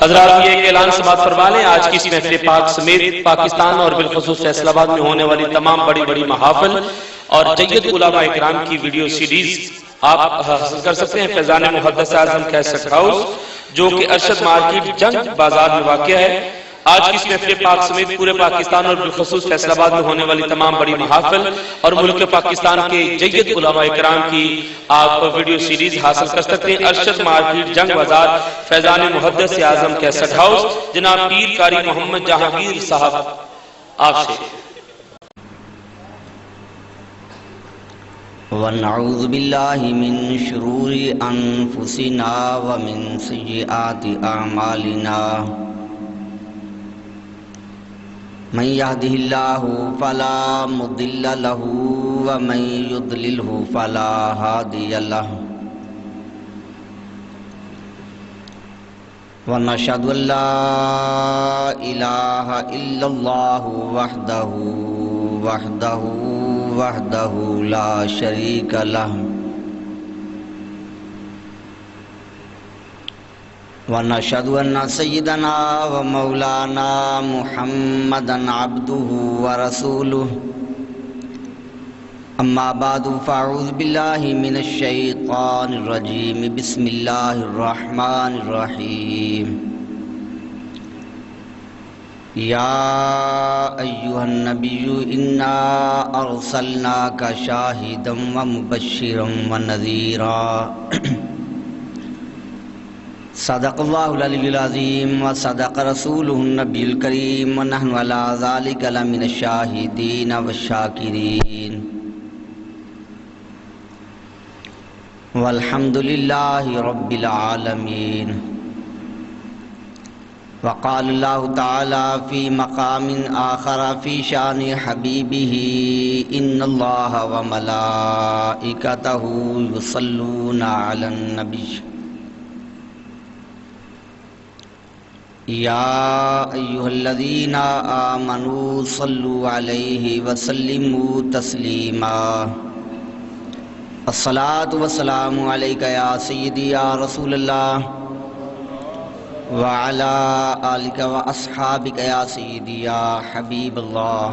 حضرات یہ ایک اعلان سماعت فرما لیں، آج کی اس محفل پاک سمیت پاکستان اور بالخصوص فیصل آباد میں ہونے والی تمام بڑی بڑی محافل اور جید علماء اکرام کی ویڈیو سیریز آپ حاصل کر سکتے ہیں فیضان محدث اعظم کیسٹ ہاؤس، جو کہ ارشد مارکیٹ جنگ بازار میں واقع ہے۔ آج کی اس محفل پاک سمیت پورے پاکستان اور بالخصوص فیصل آباد میں ہونے والی تمام بڑی محافل اور ملک پاکستان کے جید علماء اکرام کی آپ ویڈیو سیریز حاصل کر سکتے ہیں ارشد مارکیٹ جنگ بازار فیضان محدث اعظم کیسٹ ہاؤس، جناب پیر قاری محمد جہانگیر صاحب آپ سے۔ وَنَعُوذُ بِاللَّهِ مِن شُرُورِ أَنفُسِنَا وَمِن سَيِّئَاتِ أَعْمَالِنَا مَن يَهْدِهِ اللَّهُ فَلَا مُضِلَّ لَهُ وَمَن يُضْلِلْهُ فَلَا هَادِيَ لَهُ وَنَشْهَدُ أَن لَّا إِلَٰهَ إِلَّا اللَّهُ وحده لا شريك له ونشهد أن سيدنا ومولانا محمدا عبده ورسوله أما بعد فأعوذ بالله من الشيطان الرجيم بسم الله الرحمن الرحيم يا أيها النبي إنا أرسلناك شاهدا ومبشرا ونذيرا صدق الله العلي العظيم وصدق رسوله النبي الكريم ونحن على ذلك لمن الشاهدين والشاكرين والحمد لله رب العالمين وقال الله تعالى في مقام آخر في شان حبيبه إن الله وملائكته يصلون على النبي يا أيها الذين آمنوا صلوا عليه وسلموا تسليما الصلاة والسلام عليك يا سيدي يا رسول الله وعلى آلك وأصحابك يا سيدي يا حبيب الله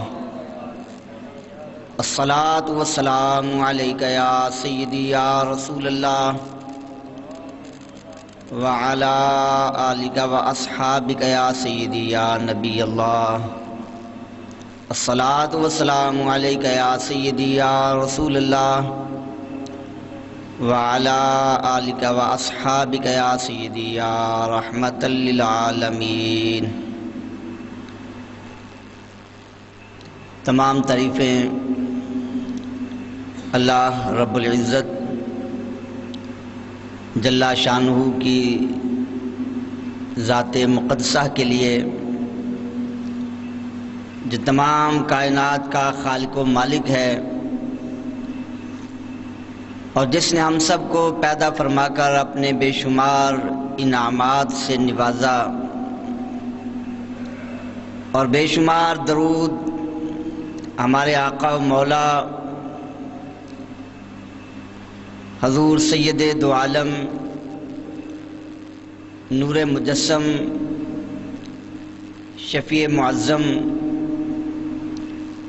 الصلاة والسلام عليك يا سيدي يا رسول الله وعلى آلك وأصحابك يا سيدي يا نبي الله الصلاة والسلام عليك يا سيدي يا رسول الله وعلى آلك وأصحابك يا سيدي يا رحمة للعالمين۔ تمام تعریفیں اللہ رب العزت جل شانہ کی ذات مقدسہ کے لیے، جو تمام کائنات کا خالق و مالک ہے اور جس نے ہم سب کو پیدا فرما کر اپنے بے شمار انعامات سے نوازا، اور بے شمار درود ہمارے آقا و مولا حضور سید دو عالم نور مجسم شفیع معظم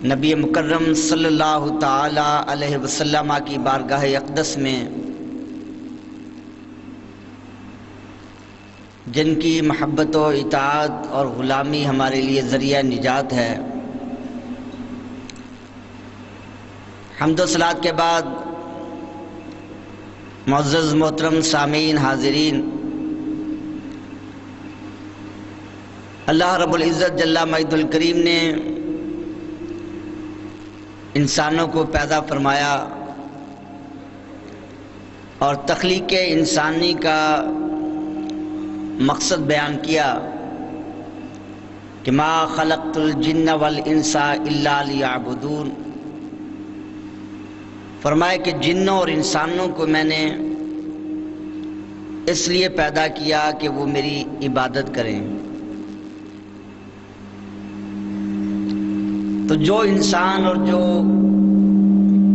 نبی مکرم صلی اللہ تعالی علیہ وسلم کی بارگاہ اقدس میں، جن کی محبت و اطاعت اور غلامی ہمارے لیے ذریعہ نجات ہے، حمد و صلوات کے بعد معزز محترم سامعین حاضرین، اللہ رب العزت جل مجدہ الکریم نے انسانوں کو پیدا فرمایا اور تخلیق انسانی کا مقصد بیان کیا کہ ما خلقت الجن والانس الا لیعبدون، فرمایا کہ جنوں اور انسانوں کو میں نے اس لیے پیدا کیا کہ وہ میری عبادت کریں۔ تو جو انسان اور جو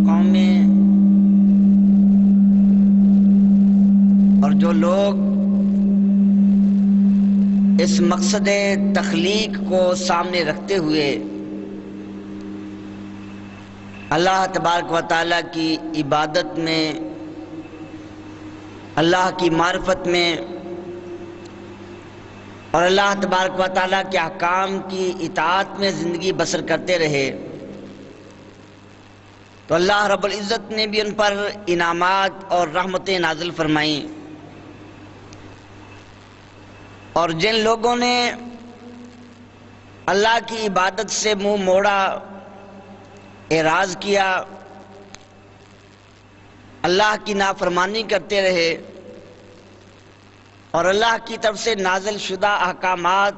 قومیں اور جو لوگ اس مقصد تخلیق کو سامنے رکھتے ہوئے اللہ تبارک و تعالیٰ کی عبادت میں، اللہ کی معرفت میں اور اللہ تبارک و تعالیٰ کے احکام کی اطاعت میں زندگی بسر کرتے رہے، تو اللہ رب العزت نے بھی ان پر انعامات اور رحمتیں نازل فرمائیں، اور جن لوگوں نے اللہ کی عبادت سے منہ موڑا، اعراض کیا، اللہ کی نافرمانی کرتے رہے اور اللہ کی طرف سے نازل شدہ احکامات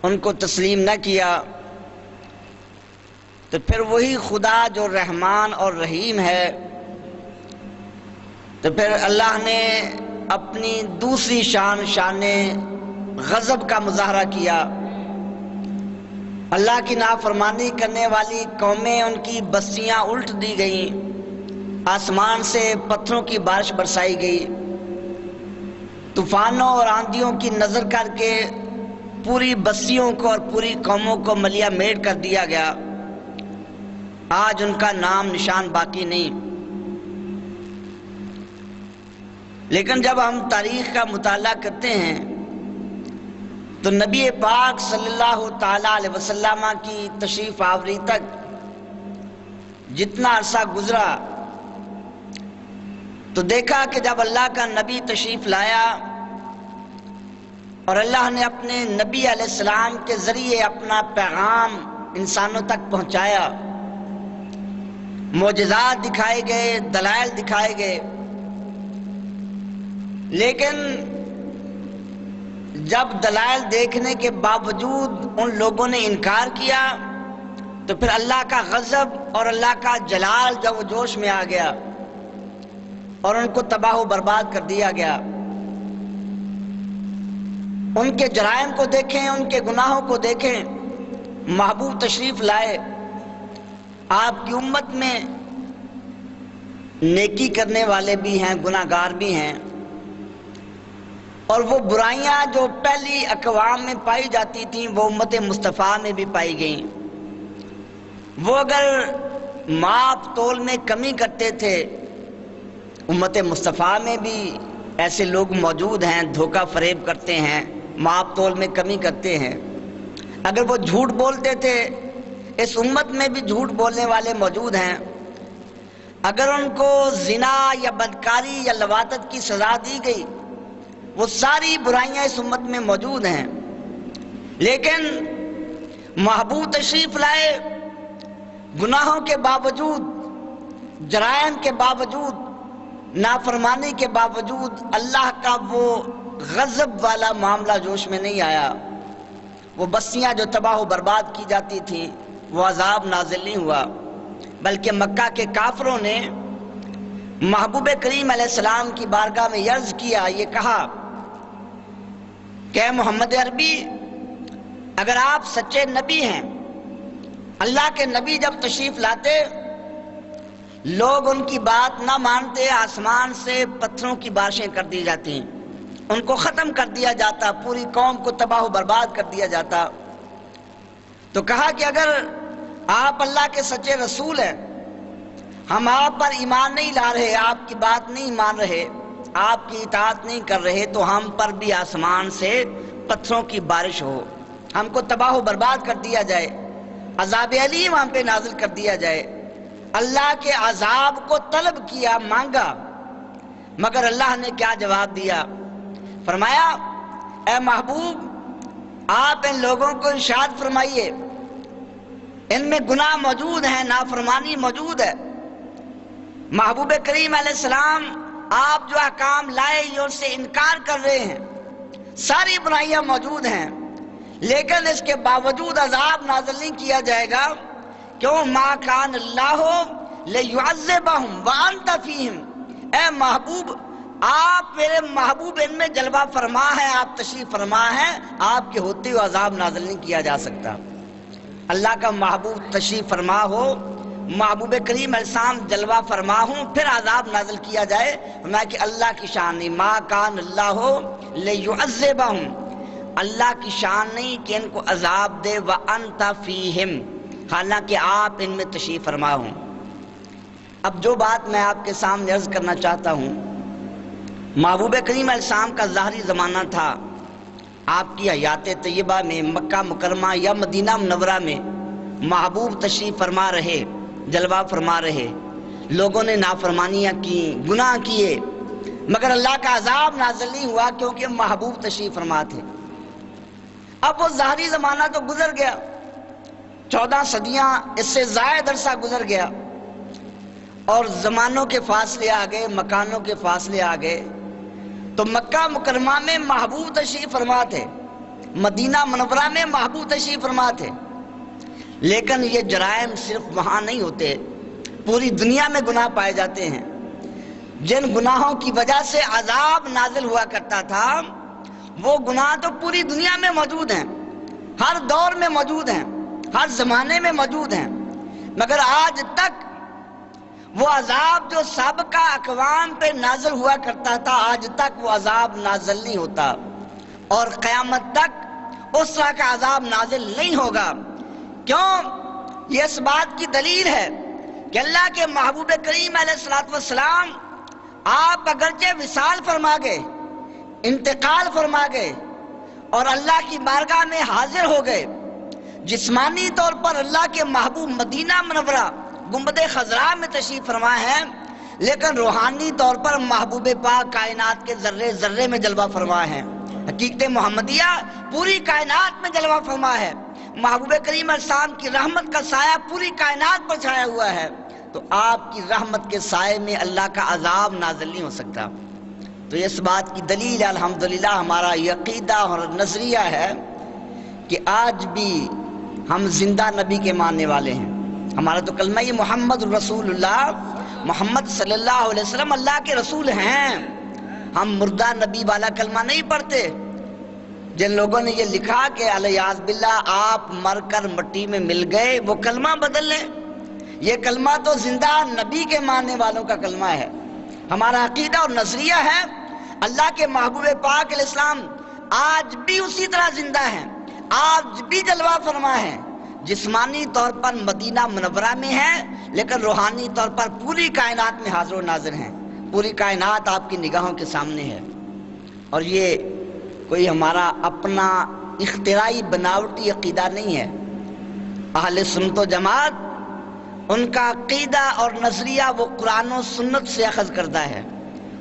ان کو تسلیم نہ کیا، تو پھر وہی خدا جو رحمان اور رحیم ہے، تو پھر اللہ نے اپنی دوسری شان غضب کا مظاہرہ کیا۔ اللہ کی نافرمانی کرنے والی قومیں، ان کی بستیاں الٹ دی گئیں، آسمان سے پتھروں کی بارش برسائی گئی، طوفانوں اور آندھیوں کی نظر کر کے پوری بستیوں کو اور پوری قوموں کو ملیا میٹ کر دیا گیا، آج ان کا نام نشان باقی نہیں۔ لیکن جب ہم تاریخ کا مطالعہ کرتے ہیں تو نبی پاک صلی اللہ تعالی علیہ وسلم کی تشریف آوری تک جتنا عرصہ گزرا، تو دیکھا کہ جب اللہ کا نبی تشریف لایا اور اللہ نے اپنے نبی علیہ السلام کے ذریعے اپنا پیغام انسانوں تک پہنچایا، معجزات دکھائے گئے، دلائل دکھائے گئے، لیکن جب دلائل دیکھنے کے باوجود ان لوگوں نے انکار کیا، تو پھر اللہ کا غضب اور اللہ کا جلال جب جوش میں آ گیا اور ان کو تباہ و برباد کر دیا گیا۔ ان کے جرائم کو دیکھیں، ان کے گناہوں کو دیکھیں، محبوب تشریف لائے، آپ کی امت میں نیکی کرنے والے بھی ہیں، گناہگار بھی ہیں، اور وہ برائیاں جو پہلی اقوام میں پائی جاتی تھیں وہ امت مصطفیٰ میں بھی پائی گئیں۔ وہ اگر ماپ تول میں کمی کرتے تھے، امت مصطفیٰ میں بھی ایسے لوگ موجود ہیں، دھوکہ فریب کرتے ہیں، ماپ تول میں کمی کرتے ہیں۔ اگر وہ جھوٹ بولتے تھے، اس امت میں بھی جھوٹ بولنے والے موجود ہیں۔ اگر ان کو زنا یا بدکاری یا لواطت کی سزا دی گئی، وہ ساری برائیاں اس امت میں موجود ہیں، لیکن محبوب تشریف لائے، گناہوں کے باوجود، جرائم کے باوجود، نافرمانی کے باوجود اللہ کا وہ غضب والا معاملہ جوش میں نہیں آیا، وہ بستیاں جو تباہ و برباد کی جاتی تھیں وہ عذاب نازل نہیں ہوا، بلکہ مکہ کے کافروں نے محبوب کریم علیہ السلام کی بارگاہ میں عرض کیا، یہ کہا کہ محمد عربی، اگر آپ سچے نبی ہیں، اللہ کے نبی جب تشریف لاتے لوگ ان کی بات نہ مانتے، آسمان سے پتھروں کی بارشیں کر دی جاتی، ان کو ختم کر دیا جاتا، پوری قوم کو تباہ و برباد کر دیا جاتا۔ تو کہا کہ اگر آپ اللہ کے سچے رسول ہیں، ہم آپ پر ایمان نہیں لا رہے، آپ کی بات نہیں مان رہے، آپ کی اطاعت نہیں کر رہے، تو ہم پر بھی آسمان سے پتھروں کی بارش ہو، ہم کو تباہ و برباد کر دیا جائے، عذاب علیم ہم پہ نازل کر دیا جائے۔ اللہ کے عذاب کو طلب کیا، مانگا، مگر اللہ نے کیا جواب دیا؟ فرمایا، اے محبوب، آپ ان لوگوں کو ارشاد فرمائیے، ان میں گناہ موجود ہیں، نافرمانی موجود ہے۔ محبوب کریم علیہ السلام آپ جو احکام لائے یہ ان سے انکار کر رہے ہیں، ساری برائیاں موجود ہیں، لیکن اس کے باوجود عذاب نازل نہیں کیا جائے گا، کیوں؟ ما کان اللہ لیعذبہم وانت فیہم۔ اے محبوب، آپ میرے محبوب ان میں جلوہ فرما ہے، آپ تشریف فرما ہے، آپ کے ہوتے ہوئے عذاب نازل نہیں کیا جا سکتا۔ اللہ کا محبوب تشریف فرما ہو، محبوب کریم علیہ السلام جلوہ فرما ہوں، پھر عذاب نازل کیا جائے، میں کہ اللہ کی شان نہیں، ما کان اللہ لیعذبہم، اللہ کی شان نہیں کہ ان کو عذاب دے وَأَنْتَ فِيهِمْ، حالانکہ آپ ان میں تشریف فرما ہوں۔ اب جو بات میں آپ کے سامنے عرض کرنا چاہتا ہوں، محبوب کریم علیہ السلام کا ظاہری زمانہ تھا، آپ کی حیات طیبہ میں مکہ مکرمہ یا مدینہ منورہ میں محبوب تشریف فرما رہے، جلوہ فرما رہے، لوگوں نے نافرمانیاں کی، گناہ کیے، مگر اللہ کا عذاب نازل نہیں ہوا کیونکہ محبوب تشریف فرما تھے۔ اب وہ ظاہری زمانہ تو گزر گیا، 14 صدیاں اس سے زائد عرصہ گزر گیا، اور زمانوں کے فاصلے آ گئے، مکانوں کے فاصلے آ گئے، تو مکہ مکرمہ میں محبوب تشریف فرما تھے، مدینہ منورہ میں محبوب تشریف فرما تھے، لیکن یہ جرائم صرف وہاں نہیں ہوتے، پوری دنیا میں گناہ پائے جاتے ہیں۔ جن گناہوں کی وجہ سے عذاب نازل ہوا کرتا تھا، وہ گناہ تو پوری دنیا میں موجود ہیں، ہر دور میں موجود ہیں، ہر زمانے میں موجود ہیں، مگر آج تک وہ عذاب جو سابقہ اقوام پہ نازل ہوا کرتا تھا، آج تک وہ عذاب نازل نہیں ہوتا، اور قیامت تک اس طرح کا عذاب نازل نہیں ہوگا۔ کیوں؟ یہ اس بات کی دلیل ہے کہ اللہ کے محبوب کریم علیہ السلام آپ اگرچہ وصال فرما گئے، انتقال فرما گئے، اور اللہ کی بارگاہ میں حاضر ہو گئے، جسمانی طور پر اللہ کے محبوب مدینہ منورہ گنبد خضراء میں تشریف فرما ہے، لیکن روحانی طور پر محبوب پاک کائنات کے ذرے ذرے میں جلوہ فرما ہے۔ حقیقت محمدیہ پوری کائنات میں جلوہ فرما ہے، محبوب کریم علیہ السلام کی رحمت کا سایہ پوری کائنات پر چھایا ہوا ہے، تو آپ کی رحمت کے سائے میں اللہ کا عذاب نازل نہیں ہو سکتا۔ تو اس بات کی دلیل الحمدللہ ہمارا یہ عقیدہ اور نظریہ ہے کہ آج بھی ہم زندہ نبی کے ماننے والے ہیں۔ ہمارا تو کلمہ یہ محمد رسول اللہ، محمد صلی اللہ علیہ وسلم اللہ کے رسول ہیں، ہم مردہ نبی والا کلمہ نہیں پڑھتے۔ جن لوگوں نے یہ لکھا کہ الیاذ باللہ آپ مر کر مٹی میں مل گئے، وہ کلمہ بدل لیں، یہ کلمہ تو زندہ نبی کے ماننے والوں کا کلمہ ہے۔ ہمارا عقیدہ اور نظریہ ہے اللہ کے محبوب پاک علیہ السلام آج بھی اسی طرح زندہ ہیں، آج بھی جلوہ فرما ہے، جسمانی طور پر مدینہ منورہ میں ہے، لیکن روحانی طور پر پوری کائنات میں حاضر و ناظر ہیں، پوری کائنات آپ کی نگاہوں کے سامنے ہے۔ اور یہ کوئی ہمارا اپنا اختراعی بناوٹی عقیدہ نہیں ہے، اہل سنت و جماعت ان کا عقیدہ اور نظریہ وہ قرآن و سنت سے اخذ کردہ ہے۔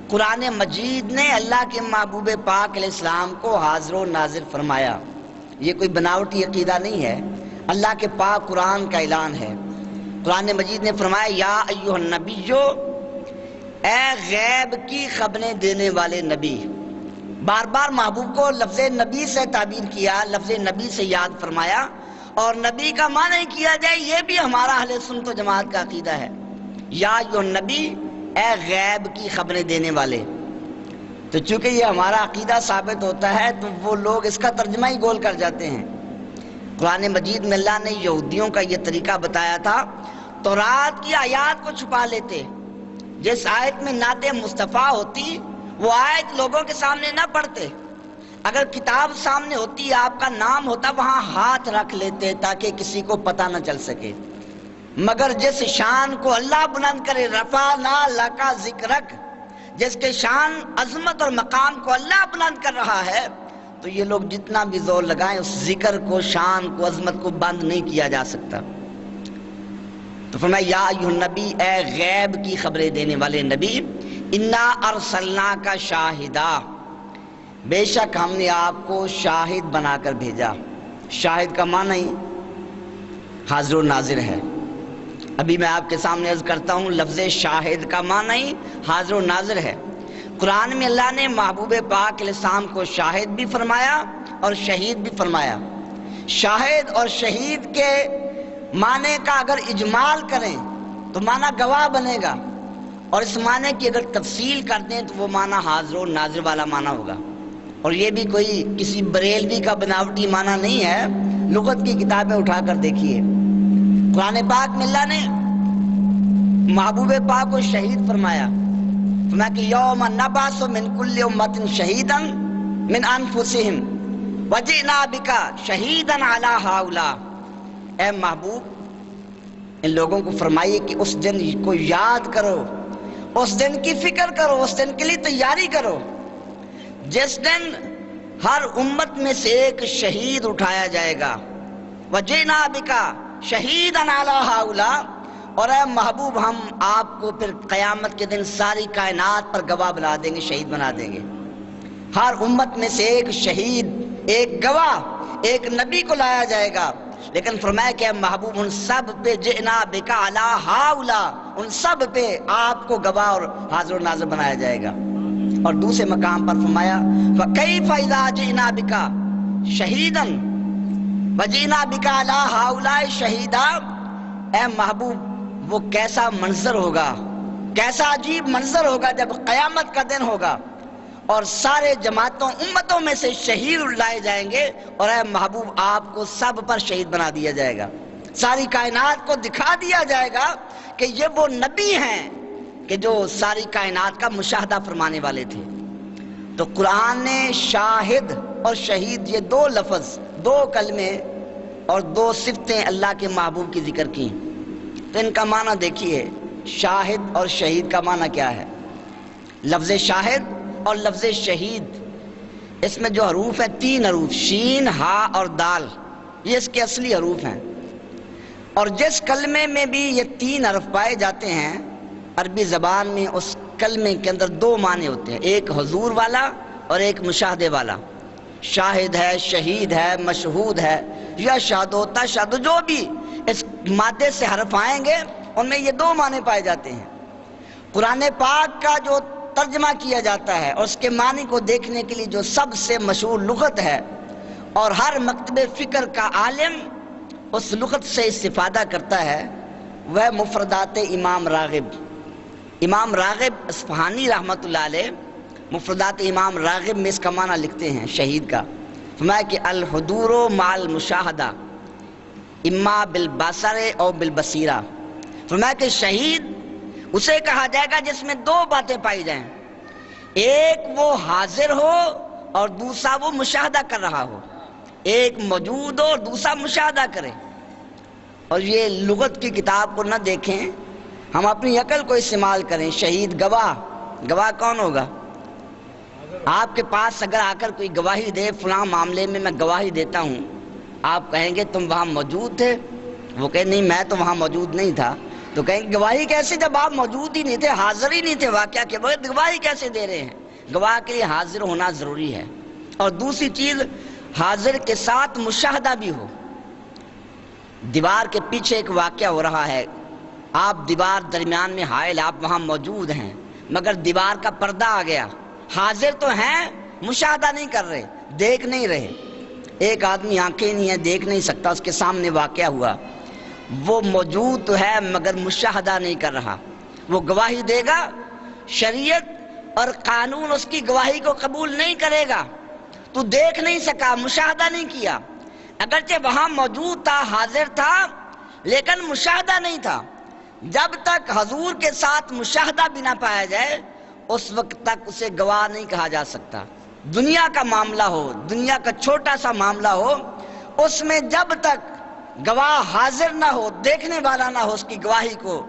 قرآن مجید نے اللہ کے محبوب پاک علیہ السلام کو حاضر و ناظر فرمایا، یہ کوئی بناوٹی عقیدہ نہیں ہے، اللہ کے پاک قرآن کا اعلان ہے۔ قرآن مجید نے فرمایا یا ایھا النبی، اے غیب کی خبریں دینے والے نبی، بار بار محبوب کو لفظ نبی سے تعبیر کیا، لفظ نبی سے یاد فرمایا، اور نبی کا معنی کیا جائے یہ بھی ہمارا اہل سنت و جماعت کا عقیدہ ہے۔ یا ایھا النبی، اے غیب کی خبریں دینے والے، تو چونکہ یہ ہمارا عقیدہ ثابت ہوتا ہے تو وہ لوگ اس کا ترجمہ ہی گول کر جاتے ہیں۔ قرآن مجید میں اللہ نے یہودیوں کا یہ طریقہ بتایا تھا، تورات کی آیات کو چھپا لیتے، جس آیت میں نعت مصطفیٰ ہوتی وہ آیت لوگوں کے سامنے نہ پڑھتے، اگر کتاب سامنے ہوتی آپ کا نام ہوتا وہاں ہاتھ رکھ لیتے تاکہ کسی کو پتہ نہ چل سکے، مگر جس شان کو اللہ بلند کرے، رفعنا لک ذکرک، جس کے شان عظمت اور مقام کو اللہ بلند کر رہا ہے، تو یہ لوگ جتنا بھی زور لگائیں اس ذکر کو، شان کو، عظمت کو بند نہیں کیا جا سکتا۔ تو فرمایا یا ایھا النبی، اے غیب کی خبریں دینے والے نبی، انا ارسلناک شاہدا، بے شک ہم نے آپ کو شاہد بنا کر بھیجا۔ شاہد کا معنی حاضر و ناظر ہے۔ ابھی میں آپ کے سامنے عرض کرتا ہوں، لفظ شاہد کا معنی حاضر و ناظر ہے۔ قرآن میں اللہ نے محبوب پاک علیہ السلام کو شاہد بھی فرمایا اور شہید بھی فرمایا۔ شاہد اور شہید کے معنی کا اگر اجمال کریں تو معنی گواہ بنے گا، اور اس معنی کی اگر تفصیل کر دیں تو وہ معنی حاضر و ناظر والا معنی ہوگا۔ اور یہ بھی کوئی کسی بریلوی کا بناوٹی معنی نہیں ہے، لغت کی کتابیں اٹھا کر دیکھیے۔ قرآن پاک میں اللہ نے محبوب پاک کو شہید فرمایا، فرمایا کہ یوم نبعث من کل امۃ شہیدا من انفسہم وجئنا بکا شہیدن علی ہؤلاء، اے محبوب ان لوگوں کو فرمائیے کہ اس دن کو یاد کرو، اس دن کی فکر کرو، اس دن کے لیے تیاری کرو جس دن ہر امت میں سے ایک شہید اٹھایا جائے گا۔ وجئنا بکا شہیدن علی ہؤلاء، اور اے محبوب ہم آپ کو پھر قیامت کے دن ساری کائنات پر گواہ بنا دیں گے، شہید بنا دیں گے۔ ہر امت میں سے ایک شہید، ایک گواہ، ایک نبی کو لایا جائے گا، لیکن فرمایا کہ اے محبوب ان سب پہ جئنا بکا علی ہؤلاء، ان سب پہ آپ کو گواہ اور حاضر و ناظر بنایا جائے گا۔ اور دوسرے مقام پر فرمایا فَكَيْفَ إِذَا جِئْنَا بِكَ شَهِيدًا وَجِئْنَا بِكَ عَلَىٰ هَؤُلَاءِ شَهِيدًا، اے محبوب وہ کیسا منظر ہوگا، کیسا عجیب منظر ہوگا جب قیامت کا دن ہوگا اور سارے جماعتوں امتوں میں سے شہید لائے جائیں گے، اور اے محبوب آپ کو سب پر شہید بنا دیا جائے گا، ساری کائنات کو دکھا دیا جائے گا کہ یہ وہ نبی ہیں کہ جو ساری کائنات کا مشاہدہ فرمانے والے تھے۔ تو قرآن نے شاہد اور شہید یہ دو لفظ، دو کلمے اور دو صفتیں اللہ کے محبوب کی ذکر کی، تو ان کا معنی دیکھیے، شاہد اور شہید کا معنی کیا ہے؟ لفظ شاہد اور لفظ شہید، اس میں جو حروف ہیں 3 حروف، شین، ہا اور دال، یہ اس کے اصلی حروف ہیں، اور جس کلمے میں بھی یہ 3 حرف پائے جاتے ہیں عربی زبان میں اس کلمے کے اندر 2 معنی ہوتے ہیں، ایک حضور والا اور ایک مشاہدے والا۔ شاہد ہے، شہید ہے، مشہود ہے، یا شہد و تشہد، جو بھی اس مادے سے حرف آئیں گے ان میں یہ 2 معنی پائے جاتے ہیں۔ قرآن پاک کا جو ترجمہ کیا جاتا ہے اور اس کے معنی کو دیکھنے کے لیے جو سب سے مشہور لغت ہے، اور ہر مکتب فکر کا عالم اس لغت سے استفادہ کرتا ہے، وہ مفردات امام راغب۔ امام راغب اصفہانی رحمۃ اللہ علیہ مفردات امام راغب میں اس کا معنی لکھتے ہیں شہید کا، فرمایا کہ الحضور مع المشاہدہ اما بالبصر او بالبصیرہ، فرمایا کہ شہید اسے کہا جائے گا جس میں 2 باتیں پائی جائیں، ایک وہ حاضر ہو اور دوسرا وہ مشاہدہ کر رہا ہو، ایک موجود ہو اور دوسرا مشاہدہ کرے۔ اور یہ لغت کی کتاب کو نہ دیکھیں، ہم اپنی عقل کو استعمال کریں۔ شہید گواہ، گواہ کون ہوگا؟ آپ کے پاس اگر آ کر کوئی گواہی دے، فلاں معاملے میں گواہی دیتا ہوں، آپ کہیں گے تم وہاں موجود تھے؟ وہ کہیں نہیں میں تو وہاں موجود نہیں تھا، تو کہیں گے گواہی کیسے جب آپ موجود ہی نہیں تھے، حاضر ہی نہیں تھے واقعہ کے وقت، گواہی کیسے دے رہے ہیں؟ گواہ کے لیے حاضر ہونا ضروری ہے، اور دوسری چیز حاضر کے ساتھ مشاہدہ بھی ہو۔ دیوار کے پیچھے ایک واقعہ ہو رہا ہے، آپ دیوار درمیان میں حائل، آپ وہاں موجود ہیں، مگر دیوار کا پردہ آ گیا، حاضر تو ہیں، مشاہدہ نہیں کر رہے، دیکھ نہیں رہے۔ ایک آدمی آنکھیں نہیں ہے، دیکھ نہیں سکتا، اس کے سامنے واقعہ ہوا، وہ موجود تو ہے مگر مشاہدہ نہیں کر رہا، وہ گواہی دے گا، شریعت اور قانون اس کی گواہی کو قبول نہیں کرے گا۔ تو دیکھ نہیں سکا، مشاہدہ نہیں کیا، اگرچہ وہاں موجود تھا، حاضر تھا، لیکن مشاہدہ نہیں تھا۔ جب تک حضور کے ساتھ مشاہدہ بھی نہ پایا جائے اس وقت تک اسے گواہ نہیں کہا جا سکتا۔ دنیا کا معاملہ ہو، دنیا کا چھوٹا سا معاملہ ہو، اس میں جب تک گواہ حاضر نہ ہو، دیکھنے والا نہ ہو اس کی گواہی کو،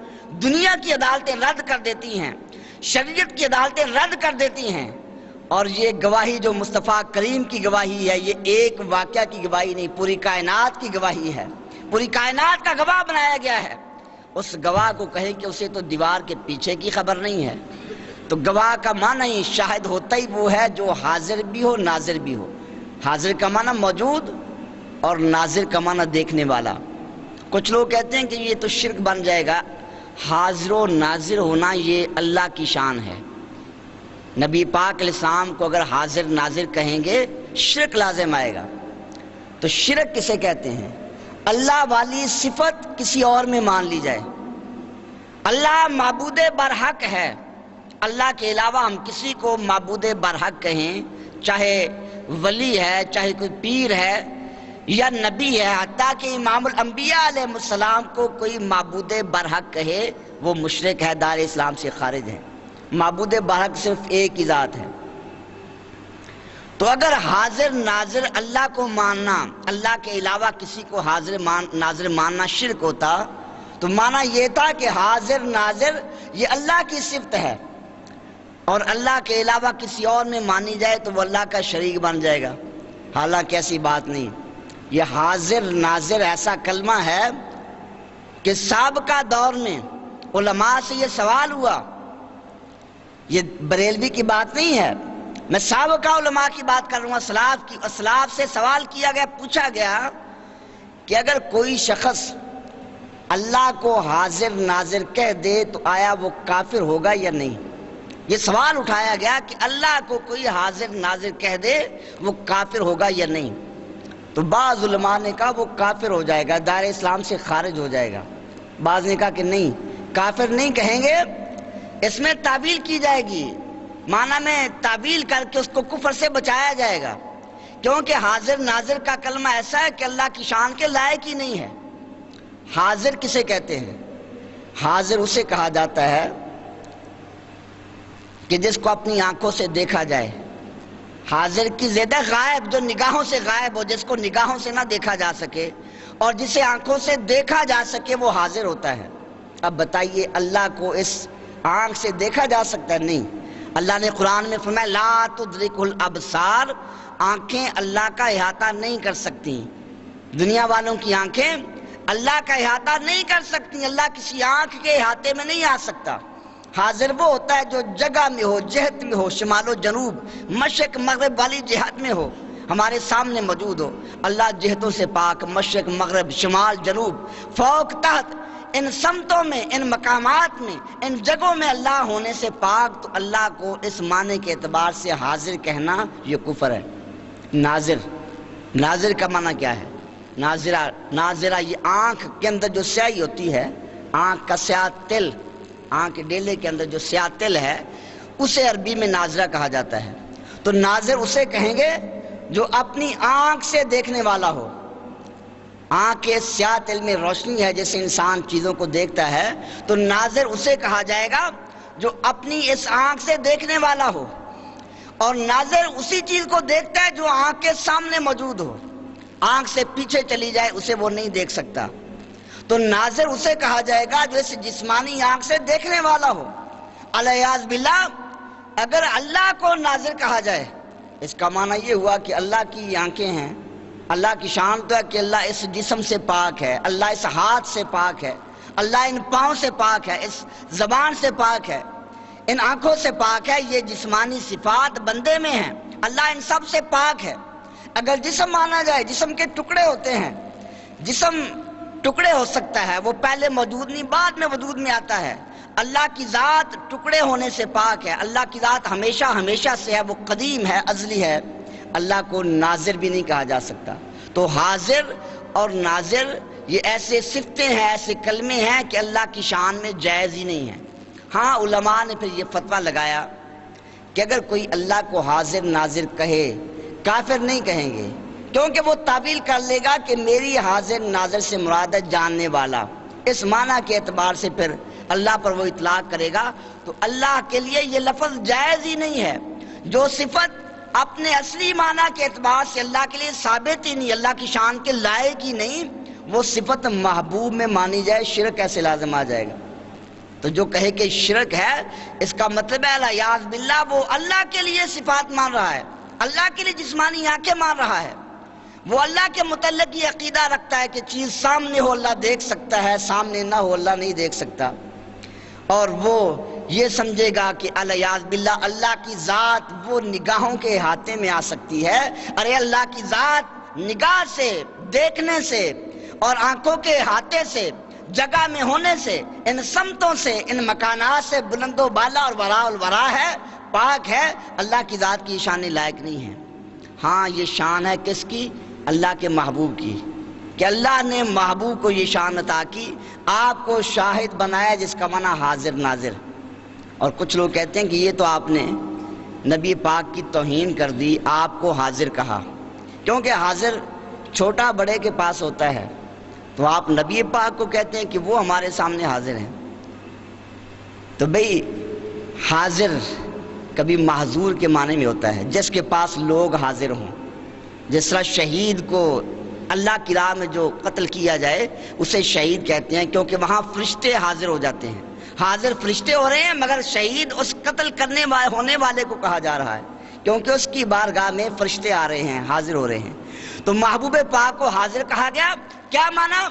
دنیا کی عدالتیں رد کر دیتی ہیں، شریعت کی عدالتیں رد کر دیتی ہیں۔ اور یہ گواہی جو مصطفیٰ کریم کی گواہی ہے، یہ ایک واقعہ کی گواہی نہیں، پوری کائنات کی گواہی ہے، پوری کائنات کا گواہ بنایا گیا ہے۔ اس گواہ کو کہیں کہ اسے تو دیوار کے پیچھے کی خبر نہیں ہے، تو گواہ کا معنی ہی شاہد ہوتا ہی وہ ہے جو حاضر بھی ہو، ناظر بھی ہو۔ حاضر کا معنی موجود اور ناظر کا معنی دیکھنے والا۔ کچھ لوگ کہتے ہیں کہ یہ تو شرک بن جائے گا، حاضر و ناظر ہونا یہ اللہ کی شان ہے، نبی پاک علیہ السلام کو اگر حاضر ناظر کہیں گے شرک لازم آئے گا۔ تو شرک کسے کہتے ہیں؟ اللہ والی صفت کسی اور میں مان لی جائے۔ اللہ معبود برحق ہے، اللہ کے علاوہ ہم کسی کو معبود برحق کہیں، چاہے ولی ہے، چاہے کوئی پیر ہے یا نبی ہے، حتیٰ کہ امام الانبیاء علیہ السلام کو کوئی معبود برحق کہے وہ مشرک ہے، دار اسلام سے خارج ہے۔ معبود برحق صرف ایک ہی ذات ہے۔ تو اگر حاضر ناظر اللہ کو ماننا، اللہ کے علاوہ کسی کو حاضر ناظر ماننا شرک ہوتا، تو مانا یہ تھا کہ حاضر ناظر یہ اللہ کی صفت ہے، اور اللہ کے علاوہ کسی اور میں مانی جائے تو وہ اللہ کا شریک بن جائے گا۔ حالانکہ ایسی بات نہیں۔ یہ حاضر ناظر ایسا کلمہ ہے کہ سابقہ دور میں علماء سے یہ سوال ہوا، یہ بریلوی کی بات نہیں ہے، میں سابقہ علماء کی بات کر رہا ہوں، اسلاف کی۔ اسلاف سے سوال کیا گیا، پوچھا گیا کہ اگر کوئی شخص اللہ کو حاضر ناظر کہہ دے تو آیا وہ کافر ہوگا یا نہیں؟ یہ سوال اٹھایا گیا کہ اللہ کو کوئی حاضر ناظر کہہ دے وہ کافر ہوگا یا نہیں؟ تو بعض علماء نے کہا وہ کافر ہو جائے گا، دائرہ اسلام سے خارج ہو جائے گا۔ بعض نے کہا کہ نہیں، کافر نہیں کہیں گے، اس میں تعویل کی جائے گی، معنی میں تعویل کر کے اس کو کفر سے بچایا جائے گا، کیونکہ حاضر ناظر کا کلمہ ایسا ہے کہ اللہ کی شان کے لائق ہی نہیں ہے۔ حاضر کسے کہتے ہیں؟ حاضر اسے کہا جاتا ہے کہ جس کو اپنی آنکھوں سے دیکھا جائے۔ حاضر کی زیادہ غائب، جو نگاہوں سے غائب ہو، جس کو نگاہوں سے نہ دیکھا جا سکے اور جسے آنکھوں سے دیکھا جا سکے، وہ حاضر ہوتا ہے۔ اب بتائیے اللہ کو اس آنکھ سے دیکھا جا سکتا ہے؟ نہیں۔ اللہ نے قرآن میں فرمایا لا تدرک الابصار، آنکھیں اللہ کا احاطہ نہیں کر سکتی، دنیا والوں کی آنکھیں اللہ کا احاطہ نہیں کر سکتی، اللہ کسی آنکھ کے احاطے میں نہیں آ سکتا۔ حاضر وہ ہوتا ہے جو جگہ میں ہو، جہت میں ہو، شمال و جنوب، مشرق مغرب والی جہت میں ہو، ہمارے سامنے موجود ہو۔ اللہ جہتوں سے پاک، مشرق مغرب شمال جنوب فوق تحت، ان سمتوں میں، ان مقامات میں، ان جگہوں میں اللہ ہونے سے پاک۔ تو اللہ کو اس معنی کے اعتبار سے حاضر کہنا یہ کفر ہے۔ ناظر، ناظر کا معنی کیا ہے؟ ناظرہ یہ آنکھ کے اندر جو سیاہی ہوتی ہے، آنکھ کا سیاہ تل، آنکھ ڈیلے کے اندر جو سیاہ تل ہے، اسے عربی میں ناظرہ کہا جاتا ہے۔ تو ناظر اسے کہیں گے جو اپنی آنکھ سے دیکھنے والا ہو۔ آنکھ کے سیاہ تل میں روشنی ہے، جیسے انسان چیزوں کو دیکھتا ہے، تو ناظر اسے کہا جائے گا جو اپنی اس آنکھ سے دیکھنے والا ہو۔ اور ناظر اسی چیز کو دیکھتا ہے جو آنکھ کے سامنے موجود ہو، آنکھ سے پیچھے چلی جائے اسے وہ نہیں دیکھ سکتا۔ تو ناظر اسے کہا جائے گا جو اس جسمانی آنکھ سے دیکھنے والا ہو۔ الیاذ باللہ، اگر اللہ کو ناظر کہا جائے، اس کا معنی یہ ہوا کہ اللہ کی آنکھیں ہیں، اللہ کی شان تو ہے کہ اللہ اس جسم سے پاک ہے، اللہ اس ہاتھ سے پاک ہے، اللہ ان پاؤں سے پاک ہے، اس زبان سے پاک ہے، ان آنکھوں سے پاک ہے۔ یہ جسمانی صفات بندے میں ہیں، اللہ ان سب سے پاک ہے۔ اگر جسم مانا جائے، جسم کے ٹکڑے ہوتے ہیں، جسم ٹکڑے ہو سکتا ہے، وہ پہلے موجود نہیں بعد میں وجود میں آتا ہے۔ اللہ کی ذات ٹکڑے ہونے سے پاک ہے، اللہ کی ذات ہمیشہ ہمیشہ سے ہے، وہ قدیم ہے، ازلی ہے۔ اللہ کو ناظر بھی نہیں کہا جا سکتا۔ تو حاضر اور ناظر یہ ایسے صفتیں ہیں، ایسے کلمے ہیں کہ اللہ کی شان میں جائز ہی نہیں ہے۔ ہاں علماء نے پھر یہ فتویٰ لگایا کہ اگر کوئی اللہ کو حاضر ناظر کہے، کافر نہیں کہیں گے، کیونکہ وہ تعویل کر لے گا کہ میری حاضر ناظر سے مراد ہے جاننے والا، اس معنی کے اعتبار سے پھر اللہ پر وہ اطلاق کرے گا۔ تو اللہ کے لیے یہ لفظ جائز ہی نہیں ہے۔ جو صفت اپنے اصلی معنی کے اعتبار سے اللہ کے لیے ثابت ہی نہیں، اللہ کی شان کے لائق ہی نہیں، وہ صفت محبوب میں مانی جائے، شرک ایسے لازم آ جائے گا۔ تو جو کہے کہ شرک ہے، اس کا مطلب ہے الیاذ باللہ وہ اللہ کے لیے صفات مان رہا ہے، اللہ کے لیے جسمانی آنکھیں مان رہا ہے، وہ اللہ کے متعلق یہ عقیدہ رکھتا ہے کہ چیز سامنے ہو اللہ دیکھ سکتا ہے، سامنے نہ ہو اللہ نہیں دیکھ سکتا، اور وہ یہ سمجھے گا کہ الیاذ باللہ اللہ کی ذات وہ نگاہوں کے احاطے میں آ سکتی ہے۔ ارے اللہ کی ذات نگاہ سے، دیکھنے سے اور آنکھوں کے احاطے سے، جگہ میں ہونے سے، ان سمتوں سے، ان مکانات سے بلند و بالا اور وراء الورا ہے، پاک ہے۔ اللہ کی ذات کی شان لائق نہیں ہے۔ ہاں یہ شان ہے کس کی؟ اللہ کے محبوب کی، کہ اللہ نے محبوب کو یہ شان عطا کی، آپ کو شاہد بنایا، جس کا معنی حاضر ناظر۔ اور کچھ لوگ کہتے ہیں کہ یہ تو آپ نے نبی پاک کی توہین کر دی، آپ کو حاضر کہا، کیونکہ حاضر چھوٹا بڑے کے پاس ہوتا ہے، تو آپ نبی پاک کو کہتے ہیں کہ وہ ہمارے سامنے حاضر ہیں۔ تو بھئی حاضر کبھی محظور کے معنی میں ہوتا ہے، جس کے پاس لوگ حاضر ہوں. جس طرح شہید کو اللہ کی راہ میں جو قتل کیا جائے اسے شہید کہتے ہیں، کیونکہ وہاں فرشتے حاضر ہو جاتے ہیں. حاضر فرشتے ہو رہے ہیں، مگر شہید اس قتل ہونے والے کو کہا جا رہا ہے، کیونکہ اس کی بارگاہ میں فرشتے آ رہے ہیں، حاضر ہو رہے ہیں. تو محبوب پاک کو حاضر کہا گیا. کیا معنی؟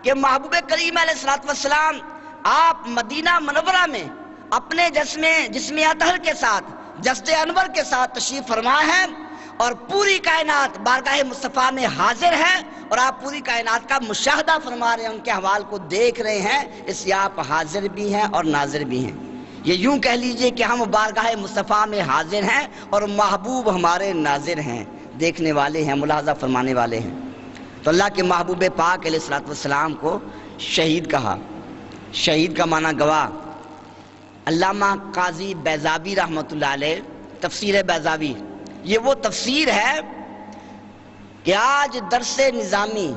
کہ محبوب کریم علیہ الصلوۃ والسلام آپ مدینہ منورہ میں اپنے جسم اطہر کے ساتھ، جسد انور کے ساتھ تشریف فرما ہے، اور پوری کائنات بارگاہ مصطفیٰ میں حاضر ہے، اور آپ پوری کائنات کا مشاہدہ فرما رہے ہیں، ان کے احوال کو دیکھ رہے ہیں، اس لیے آپ حاضر بھی ہیں اور ناظر بھی ہیں. یہ یوں کہہ لیجئے کہ ہم بارگاہ مصطفیٰ میں حاضر ہیں اور محبوب ہمارے ناظر ہیں، دیکھنے والے ہیں، ملاحظہ فرمانے والے ہیں. تو اللہ کے محبوب پاک علیہ الصلوۃ والسلام کو شہید کہا. شہید کا معنی گواہ. علامہ قاضی بیضاوی رحمۃ اللہ علیہ تفسیر بیضاوی، یہ وہ تفسیر ہے کہ آج درس نظامی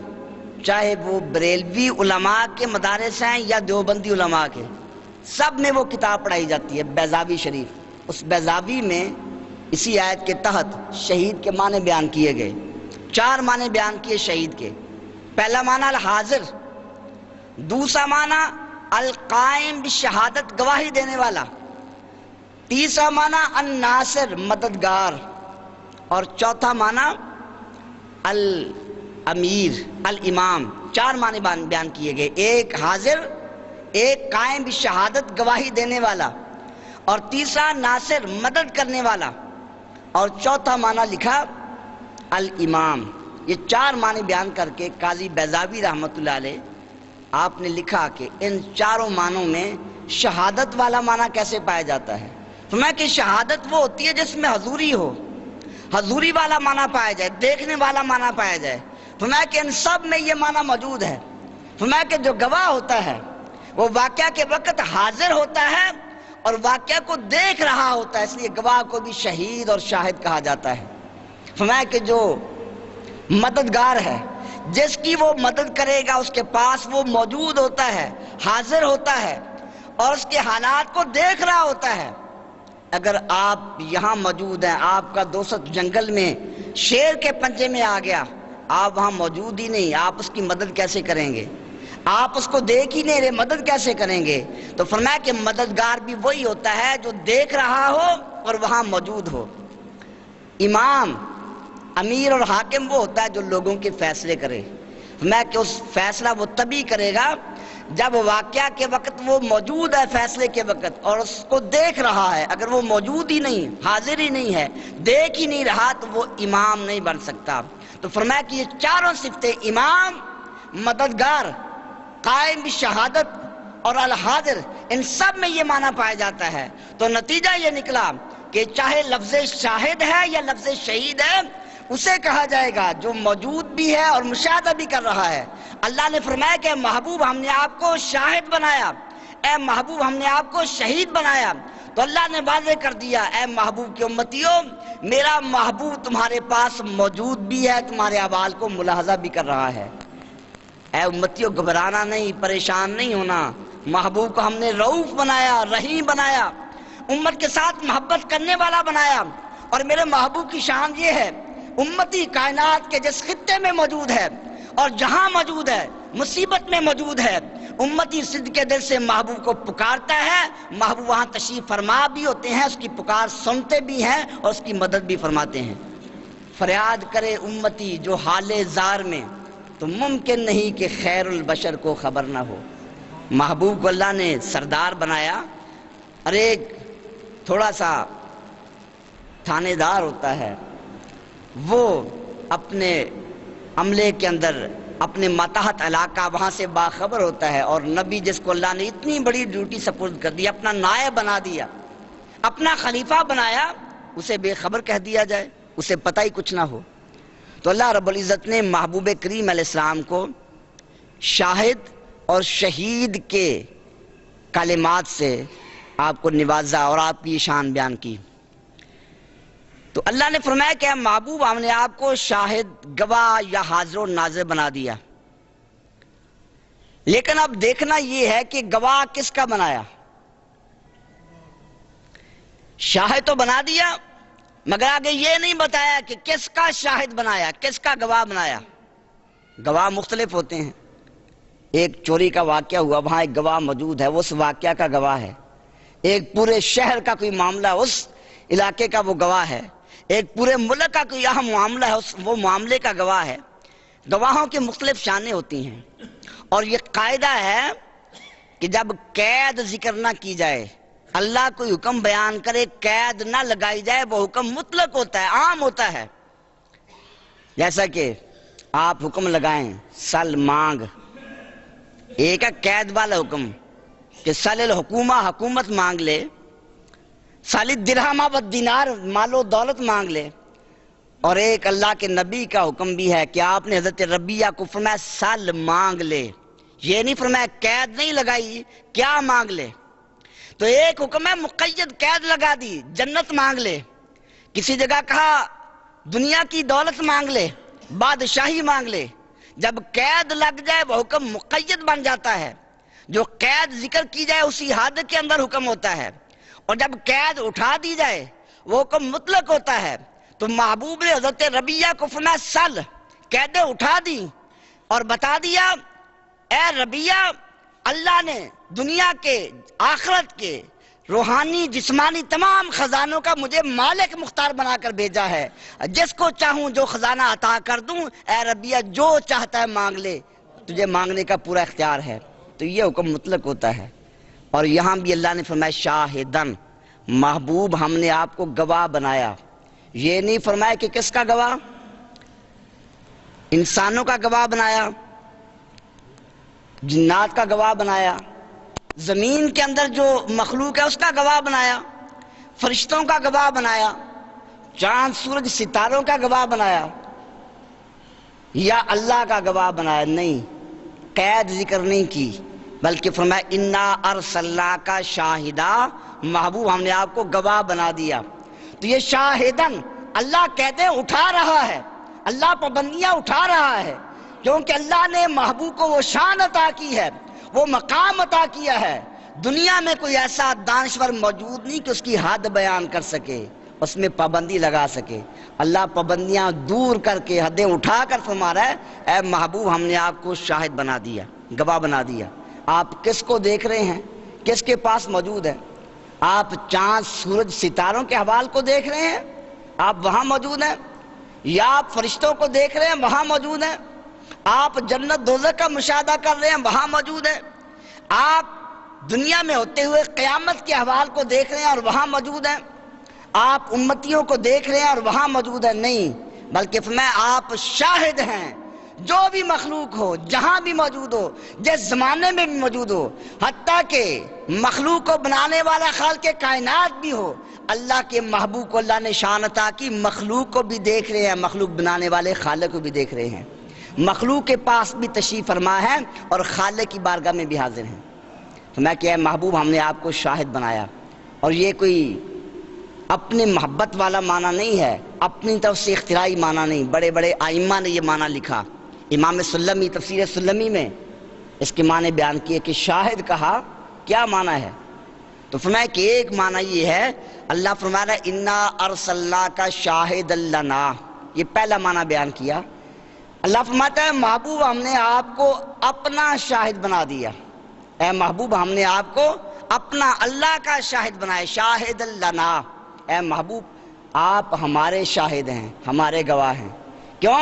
چاہے وہ بریلوی علماء کے مدارس ہیں یا دیوبندی علماء کے، سب میں وہ کتاب پڑھائی جاتی ہے، بیضاوی شریف. اس بیضاوی میں اسی آیت کے تحت شہید کے معنی بیان کیے گئے. 4 معنی بیان کیے شہید کے. پہلا معنی الحاضر، دوسرا معنی القائم بشہادت گواہی دینے والا، تیسرا معنی الناصر مددگار، اور چوتھا معنی الامیر الامام. 4 معنی بیان کیے گئے. ایک حاضر، ایک قائم بشہادت گواہی دینے والا، اور تیسرا ناصر مدد کرنے والا، اور چوتھا معنی لکھا الامام. یہ 4 معنی بیان کر کے قاضی بیضاوی رحمۃ اللہ علیہ آپ نے لکھا کہ ان 4 معنوں میں شہادت والا معنی کیسے پایا جاتا ہے. فرمایا کہ شہادت وہ ہوتی ہے جس میں حضوری ہو، حضوری والا معنی پایا جائے، دیکھنے والا معنی پایا جائے. فرمایا کہ ان سب میں یہ معنی موجود ہے. فرمایا کہ جو گواہ ہوتا ہے وہ واقعہ کے وقت حاضر ہوتا ہے اور واقعہ کو دیکھ رہا ہوتا ہے، اس لیے گواہ کو بھی شہید اور شاہد کہا جاتا ہے. فرمایا کہ جو مددگار ہے، جس کی وہ مدد کرے گا اس کے پاس وہ موجود ہوتا ہے، حاضر ہوتا ہے اور اس کے حالات کو دیکھ رہا ہوتا ہے. اگر آپ یہاں موجود ہیں، آپ کا دوست جنگل میں شیر کے پنجے میں آ گیا، آپ وہاں موجود ہی نہیں، آپ اس کی مدد کیسے کریں گے؟ آپ اس کو دیکھ ہی نہیں رہے، مدد کیسے کریں گے؟ تو فرمایا کہ مددگار بھی وہی ہوتا ہے جو دیکھ رہا ہو اور وہاں موجود ہو. امام، امیر اور حاکم وہ ہوتا ہے جو لوگوں کے فیصلے کرے. فرمایا کہ اس فیصلہ وہ تبھی کرے گا جب واقعہ کے وقت وہ موجود ہے، فیصلے کے وقت، اور اس کو دیکھ رہا ہے. اگر وہ موجود ہی نہیں، حاضر ہی نہیں ہے، دیکھ ہی نہیں رہا، تو وہ امام نہیں بن سکتا. تو فرمایا کہ یہ 4 صفتیں، امام، مددگار، قائم بشہادت اور الحاضر، ان سب میں یہ معنی پایا جاتا ہے. تو نتیجہ یہ نکلا کہ چاہے لفظ شاہد ہے یا لفظ شہید ہے، اسے کہا جائے گا جو موجود بھی ہے اور مشاہدہ بھی کر رہا ہے. اللہ نے فرمایا کہ اے محبوب ہم نے آپ کو شاہد بنایا، اے محبوب ہم نے آپ کو شہید بنایا. تو اللہ نے واضح کر دیا، اے محبوب کی امتیوں، میرا محبوب تمہارے پاس موجود بھی ہے، تمہارے احوال کو ملاحظہ بھی کر رہا ہے. اے امتیوں گھبرانا نہیں، پریشان نہیں ہونا. محبوب کو ہم نے رؤوف بنایا، رحیم بنایا، امت کے ساتھ محبت کرنے والا بنایا. اور میرے محبوب کی شان یہ ہے، امتی کائنات کے جس خطے میں موجود ہے اور جہاں موجود ہے، مصیبت میں موجود ہے، امتی صدق کے دل سے محبوب کو پکارتا ہے، محبوب وہاں تشریف فرما بھی ہوتے ہیں، اس کی پکار سنتے بھی ہیں اور اس کی مدد بھی فرماتے ہیں. فریاد کرے امتی جو حال زار میں، تو ممکن نہیں کہ خیر البشر کو خبر نہ ہو. محبوب کو اللہ نے سردار بنایا، اور ایک تھوڑا سا تھانے دار ہوتا ہے، وہ اپنے عملے کے اندر اپنے ماتحت علاقہ وہاں سے باخبر ہوتا ہے. اور نبی جس کو اللہ نے اتنی بڑی ڈیوٹی سپرد کر دی، اپنا نائب بنا دیا، اپنا خلیفہ بنایا، اسے بے خبر کہہ دیا جائے، اسے پتہ ہی کچھ نہ ہو. تو اللہ رب العزت نے محبوب کریم علیہ السلام کو شاہد اور شہید کے کلمات سے آپ کو نوازا اور آپ کی شان بیان کی. تو اللہ نے فرمایا کہ محبوب ہم نے آپ کو شاہد، گواہ یا حاضر و ناظر بنا دیا. لیکن اب دیکھنا یہ ہے کہ گواہ کس کا بنایا. شاہد تو بنا دیا، مگر آگے یہ نہیں بتایا کہ کس کا شاہد بنایا، کس کا گواہ بنایا۔ گواہ مختلف ہوتے ہیں، ایک چوری کا واقعہ ہوا، وہاں ایک گواہ موجود ہے، وہ اس واقعہ کا گواہ ہے۔ ایک پورے شہر کا کوئی معاملہ، اس علاقے کا وہ گواہ ہے۔ ایک پورے ملک کا کوئی اہم معاملہ ہے، وہ معاملے کا گواہ ہے۔ گواہوں کی مختلف شانیں ہوتی ہیں، اور یہ قاعدہ ہے کہ جب قید ذکر نہ کی جائے، اللہ کوئی حکم بیان کرے، قید نہ لگائی جائے، وہ حکم مطلق ہوتا ہے، عام ہوتا ہے۔ جیسا کہ آپ حکم لگائیں سل مانگ، ایک ہے قید والا حکم کہ سل الحکومہ، حکومت مانگ لے، سل الدرہم والدینار، مال و دولت مانگ لے، اور ایک اللہ کے نبی کا حکم بھی ہے کہ آپ نے حضرت ربیہ کو فرمایا سل مانگ لے، یہ نہیں فرمایا قید نہیں لگائی، کیا مانگ لے۔ تو ایک حکم ہے مقید، قید لگا دی، جنت مانگ لے۔ کسی جگہ کہا دنیا کی دولت مانگ لے، بادشاہی مانگ لے۔ جب قید لگ جائے وہ حکم مقید بن جاتا ہے، جو قید ذکر کی جائے اسی حد کے اندر حکم ہوتا ہے، اور جب قید اٹھا دی جائے وہ حکم مطلق ہوتا ہے۔ تو محبوب نے حضرت ربیہ کو فرمایا سل، قیدیں اٹھا دی اور بتا دیا اے ربیہ، اللہ نے دنیا کے، آخرت کے، روحانی جسمانی تمام خزانوں کا مجھے مالک مختار بنا کر بھیجا ہے، جس کو چاہوں جو خزانہ عطا کر دوں، اے ربیہ جو چاہتا ہے مانگ لے، تجھے مانگنے کا پورا اختیار ہے۔ تو یہ حکم مطلق ہوتا ہے۔ اور یہاں بھی اللہ نے فرمایا شاہدن، محبوب ہم نے آپ کو گواہ بنایا۔ یہ نہیں فرمایا کہ کس کا گواہ، انسانوں کا گواہ بنایا، جنات کا گواہ بنایا، زمین کے اندر جو مخلوق ہے اس کا گواہ بنایا، فرشتوں کا گواہ بنایا، چاند سورج ستاروں کا گواہ بنایا، یا اللہ کا گواہ بنایا۔ نہیں، قید ذکر نہیں کی، بلکہ فرمایا انا ارسلناک شاہدا، محبوب ہم نے آپ کو گواہ بنا دیا۔ تو یہ شاہدن، اللہ قیدیں اٹھا رہا ہے، اللہ پابندیاں اٹھا رہا ہے، کیونکہ اللہ نے محبوب کو وہ شان عطا کی ہے، وہ مقام عطا کیا ہے۔ دنیا میں کوئی ایسا دانشور موجود نہیں کہ اس کی حد بیان کر سکے، اس میں پابندی لگا سکے۔ اللہ پابندیاں دور کر کے، حدیں اٹھا کر فرما رہا ہے اے محبوب ہم نے آپ کو شاہد بنا دیا، گواہ بنا دیا۔ آپ کس کو دیکھ رہے ہیں، کس کے پاس موجود ہے؟ آپ چاند سورج ستاروں کے حوال کو دیکھ رہے ہیں، آپ وہاں موجود ہیں، یا آپ فرشتوں کو دیکھ رہے ہیں، وہاں موجود ہیں، آپ جنت دوزخ کا مشاہدہ کر رہے ہیں، وہاں موجود ہیں، آپ دنیا میں ہوتے ہوئے قیامت کے احوال کو دیکھ رہے ہیں اور وہاں موجود ہیں، آپ امتیوں کو دیکھ رہے ہیں اور وہاں موجود ہیں۔ نہیں، بلکہ فرمایا آپ شاہد ہیں، جو بھی مخلوق ہو، جہاں بھی موجود ہو، جس زمانے میں بھی موجود ہو، حتیٰ کہ مخلوق کو بنانے والا خالق کائنات بھی ہو، اللہ کے محبوب کو اللہ نے شان عطا کی، مخلوق کو بھی دیکھ رہے ہیں، مخلوق بنانے والے خالق کو بھی دیکھ رہے ہیں، مخلوق کے پاس بھی تشریف فرما ہے اور خالق کی بارگاہ میں بھی حاضر ہیں۔ تو میں کہ محبوب ہم نے آپ کو شاہد بنایا، اور یہ کوئی اپنے محبت والا معنی نہیں ہے، اپنی طرف سے اختراعی معنی نہیں، بڑے بڑے آئمہ نے یہ معنی لکھا۔ امام سلمی تفسیر سلمی میں اس کے معنی بیان کیے کہ شاہد کہا کیا معنی ہے، تو فرمایا کہ ایک معنی یہ ہے، اللہ فرما رہا ہے انا ارسلناک شاہدا لنا، یہ پہلا معنی بیان کیا۔ اللہ فرماتا ہے محبوب ہم نے آپ کو اپنا شاہد بنا دیا، اے محبوب ہم نے آپ کو اپنا اللہ کا شاہد بنایا، شاہد لنا، اے محبوب آپ ہمارے شاہد ہیں، ہمارے گواہ ہیں۔ کیوں؟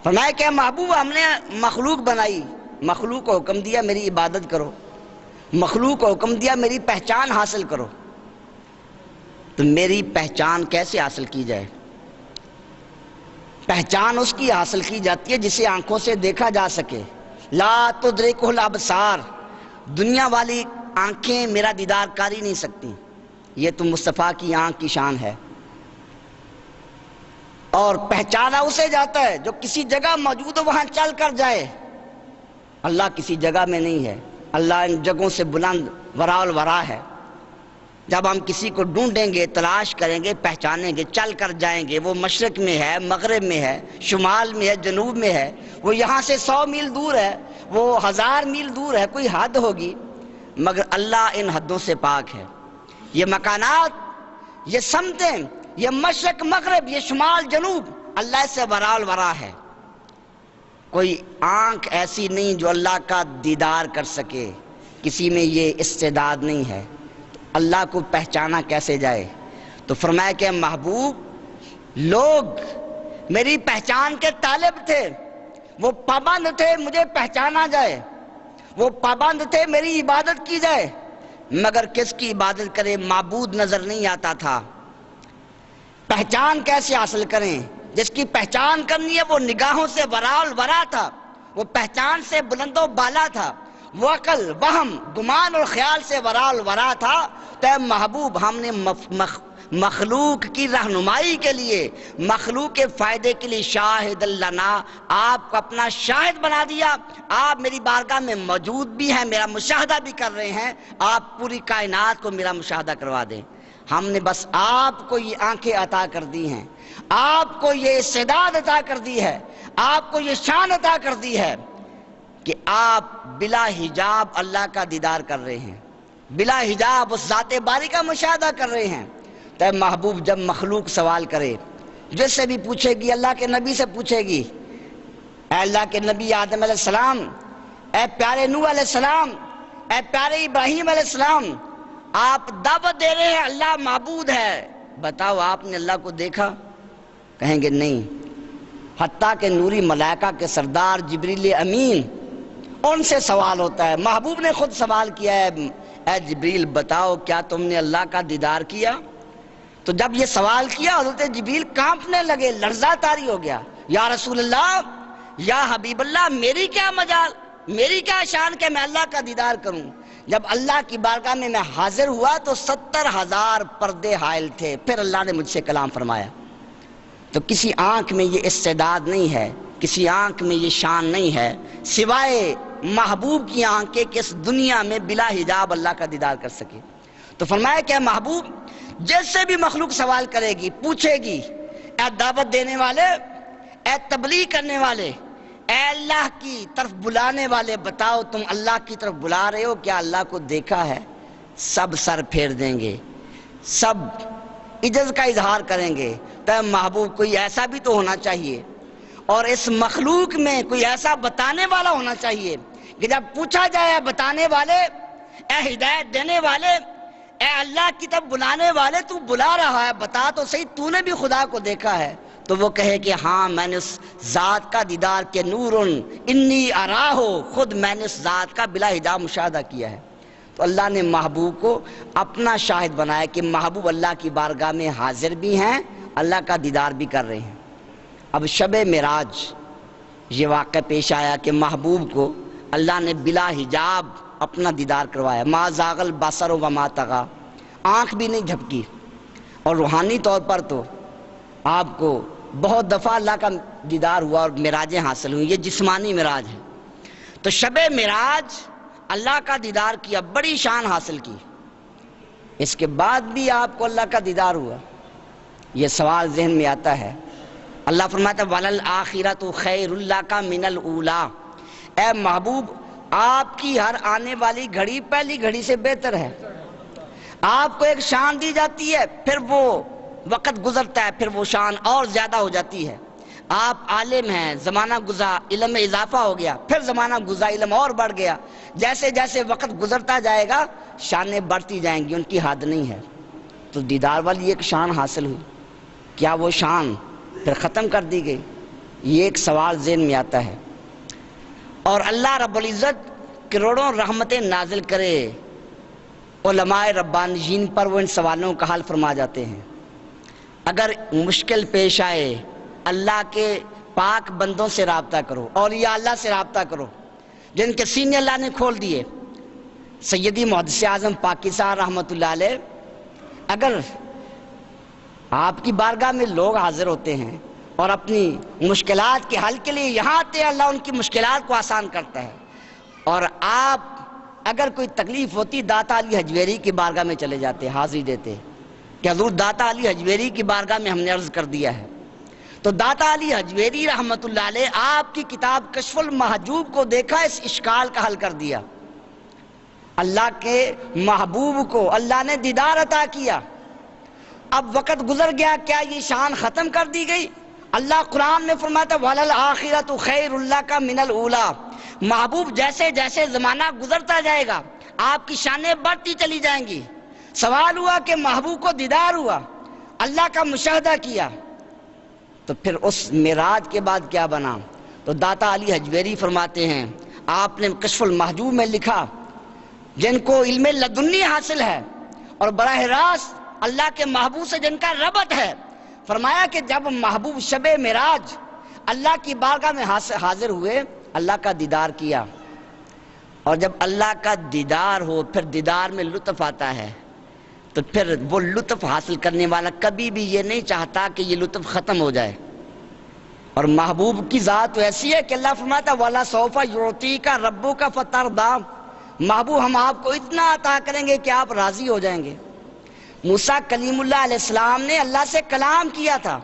فرمایا کہ محبوب ہم نے مخلوق بنائی، مخلوق کو حکم دیا میری عبادت کرو، مخلوق کو حکم دیا میری پہچان حاصل کرو۔ تو میری پہچان کیسے حاصل کی جائے؟ پہچان اس کی حاصل کی جاتی ہے جسے آنکھوں سے دیکھا جا سکے۔ لا تدرکہ الابصار، دنیا والی آنکھیں میرا دیدار کر ہی نہیں سکتی، یہ تو مصطفیٰ کی آنکھ کی شان ہے۔ اور پہچانا اسے جاتا ہے جو کسی جگہ موجود ہو وہاں چل کر جائے۔ اللہ کسی جگہ میں نہیں ہے، اللہ ان جگہوں سے بلند ورا الورا ہے۔ جب ہم کسی کو ڈھونڈیں گے، تلاش کریں گے، پہچانیں گے، چل کر جائیں گے، وہ مشرق میں ہے، مغرب میں ہے، شمال میں ہے، جنوب میں ہے، وہ یہاں سے 100 میل دور ہے، وہ 1000 میل دور ہے، کوئی حد ہوگی، مگر اللہ ان حدوں سے پاک ہے۔ یہ مکانات یہ سمتیں، یہ مشرق مغرب، یہ شمال جنوب، اللہ سے ورا الورا ہے۔ کوئی آنکھ ایسی نہیں جو اللہ کا دیدار کر سکے، کسی میں یہ استعداد نہیں ہے، اللہ کو پہچانا کیسے جائے؟ تو فرمایا کہ محبوب، لوگ میری پہچان کے طالب تھے، وہ پابند تھے مجھے پہچانا جائے، وہ پابند تھے میری عبادت کی جائے، مگر کس کی عبادت کرے معبود نظر نہیں آتا تھا۔ پہچان کیسے حاصل کریں؟ جس کی پہچان کرنی ہے وہ نگاہوں سے ورا الورا تھا، وہ پہچان سے بلند و بالا تھا، وہ عقل، وہم، گمان اور خیال سے ورا الورا تھا۔ تو اے محبوب، ہم نے مخلوق کی رہنمائی کے لیے، مخلوق کے فائدے کے لیے شاہد لنا، آپ کو اپنا شاہد بنا دیا۔ آپ میری بارگاہ میں موجود بھی ہیں، میرا مشاہدہ بھی کر رہے ہیں، آپ پوری کائنات کو میرا مشاہدہ کروا دیں۔ ہم نے بس آپ کو یہ آنکھیں عطا کر دی ہیں، آپ کو یہ استعداد عطا کر دی ہے، آپ کو یہ شان عطا کر دی ہے کہ آپ بلا حجاب اللہ کا دیدار کر رہے ہیں، بلا حجاب اس ذات باری کا مشاہدہ کر رہے ہیں۔ تو اے محبوب، جب مخلوق سوال کرے، جس سے بھی پوچھے گی، اللہ کے نبی سے پوچھے گی، اے اللہ کے نبی آدم علیہ السلام، اے پیارے نوح علیہ السلام، اے پیارے ابراہیم علیہ السلام، آپ دعوت دے رہے ہیں اللہ معبود ہے، بتاؤ آپ نے اللہ کو دیکھا؟ کہیں گے نہیں۔ حتیٰ کہ نوری ملائکہ کے سردار جبریل امین، ان سے سوال ہوتا ہے، محبوب نے خود سوال کیا ہے، اے جبریل بتاؤ کیا تم نے اللہ کا دیدار کیا؟ تو جب یہ سوال کیا، حضرت جبریل کانپنے لگے، لرزہ طاری ہو گیا، یا رسول اللہ، یا حبیب اللہ، میری کیا مجال، میری کیا شان کہ میں اللہ کا دیدار کروں؟ جب اللہ کی بارگاہ میں حاضر ہوا تو 70,000 پردے حائل تھے، پھر اللہ نے مجھ سے کلام فرمایا۔ تو کسی آنکھ میں یہ استعداد نہیں ہے، کسی آنکھ میں یہ شان نہیں ہے سوائے محبوب کی آنکھ کے کہ اس دنیا میں بلا حجاب اللہ کا دیدار کر سکے۔ تو فرمایا کہ محبوب، جس سے بھی مخلوق سوال کرے گی، پوچھے گی، اے دعوت دینے والے، اے تبلیغ کرنے والے، اے اللہ کی طرف بلانے والے، بتاؤ تم اللہ کی طرف بلا رہے ہو، کیا اللہ کو دیکھا ہے؟ سب سر پھیر دیں گے، سب عجز کا اظہار کریں گے۔ تو محبوب، کوئی ایسا بھی تو ہونا چاہیے، اور اس مخلوق میں کوئی ایسا بتانے والا ہونا چاہیے کہ جب پوچھا جائے بتانے والے، اے ہدایت دینے والے، اے اللہ کی طرف بلانے والے، تو بلا رہا ہے، بتا تو صحیح تو نے بھی خدا کو دیکھا ہے؟ تو وہ کہے کہ ہاں میں نے اس ذات کا دیدار کے نورن انی اراہو، خود میں نے اس ذات کا بلا حجاب مشاہدہ کیا ہے۔ تو اللہ نے محبوب کو اپنا شاہد بنایا کہ محبوب اللہ کی بارگاہ میں حاضر بھی ہیں، اللہ کا دیدار بھی کر رہے ہیں۔ اب شب معراج یہ واقعہ پیش آیا کہ محبوب کو اللہ نے بلا حجاب اپنا دیدار کروایا۔ ما زاغ البصر وما طغی، آنکھ بھی نہیں جھپکی۔ اور روحانی طور پر تو آپ کو بہت دفعہ اللہ کا دیدار ہوا اور معراجیں حاصل ہوئی، یہ جسمانی معراج ہے۔ تو شب معراج اللہ کا دیدار کیا، بڑی شان حاصل کی، اس کے بعد بھی آپ کو اللہ کا دیدار ہوا؟ یہ سوال ذہن میں آتا ہے۔ اللہ فرماتا ہے وَلَلْآخِرَةُ خَيْرٌ لَكَ مِنَ الْأُولَىٰ، اے محبوب آپ کی ہر آنے والی گھڑی پہلی گھڑی سے بہتر ہے۔ آپ کو ایک شان دی جاتی ہے، پھر وہ وقت گزرتا ہے، پھر وہ شان اور زیادہ ہو جاتی ہے۔ آپ عالم ہیں، زمانہ گزرا، علم میں اضافہ ہو گیا، پھر زمانہ گزرا، علم اور بڑھ گیا، جیسے جیسے وقت گزرتا جائے گا شانیں بڑھتی جائیں گی، ان کی حد نہیں ہے۔ تو دیدار والی ایک شان حاصل ہوئی، کیا وہ شان پھر ختم کر دی گئی؟ یہ ایک سوال ذہن میں آتا ہے۔ اور اللہ رب العزت کروڑوں رحمتیں نازل کرے علماء ربانیین پر، وہ ان سوالوں کا حل فرما جاتے ہیں۔ اگر مشکل پیش آئے، اللہ کے پاک بندوں سے رابطہ کرو، اولیاء اللہ سے رابطہ کرو جن کے سینے اللہ نے کھول دیے۔ سیدی محدث اعظم پاکستان رحمۃ اللہ علیہ، اگر آپ کی بارگاہ میں لوگ حاضر ہوتے ہیں اور اپنی مشکلات کے حل کے لیے یہاں آتے ہیں، اللہ ان کی مشکلات کو آسان کرتا ہے۔ اور آپ اگر کوئی تکلیف ہوتی، داتا علی حجویری کی بارگاہ میں چلے جاتے، حاضری دیتے کہ حضور داتا علی حجویری کی بارگاہ میں ہم نے عرض کر دیا ہے۔ تو داتا علی حجویری رحمۃ اللہ علیہ آپ کی کتاب کشف المحجوب کو دیکھا، اس اشکال کا حل کر دیا۔ اللہ کے محبوب کو اللہ نے دیدار عطا کیا، اب وقت گزر گیا، کیا یہ شان ختم کر دی گئی؟ اللہ قرآن میں فرماتا وَلَلْآخِرَةُ خَيْرٌ لَكَ مِنَ الْأُولَىٰ، محبوب جیسے جیسے زمانہ گزرتا جائے گا آپ کی شانیں بڑھتی چلی جائیں گی۔ سوال ہوا کہ محبوب کو دیدار ہوا، اللہ کا مشاہدہ کیا، تو پھر اس معراج کے بعد کیا بنا؟ تو داتا علی حجویری فرماتے ہیں، آپ نے کشف المحجوب میں لکھا، جن کو علم لدنی حاصل ہے اور براہ راست اللہ کے محبوب سے جن کا ربط ہے، فرمایا کہ جب محبوب شب معراج اللہ کی بارگاہ میں حاضر ہوئے، اللہ کا دیدار کیا، اور جب اللہ کا دیدار ہو پھر دیدار میں لطف آتا ہے، تو پھر وہ لطف حاصل کرنے والا کبھی بھی یہ نہیں چاہتا کہ یہ لطف ختم ہو جائے۔ اور محبوب کی ذات تو ایسی ہے کہ اللہ فرماتا وَلَسَوْفَ يُعْطِيكَ رَبُّكَ فَتَرْضَىٰ، محبوب ہم آپ کو اتنا عطا کریں گے کہ آپ راضی ہو جائیں گے۔ موسیٰ کلیم اللہ علیہ السلام نے اللہ سے کلام کیا تھا،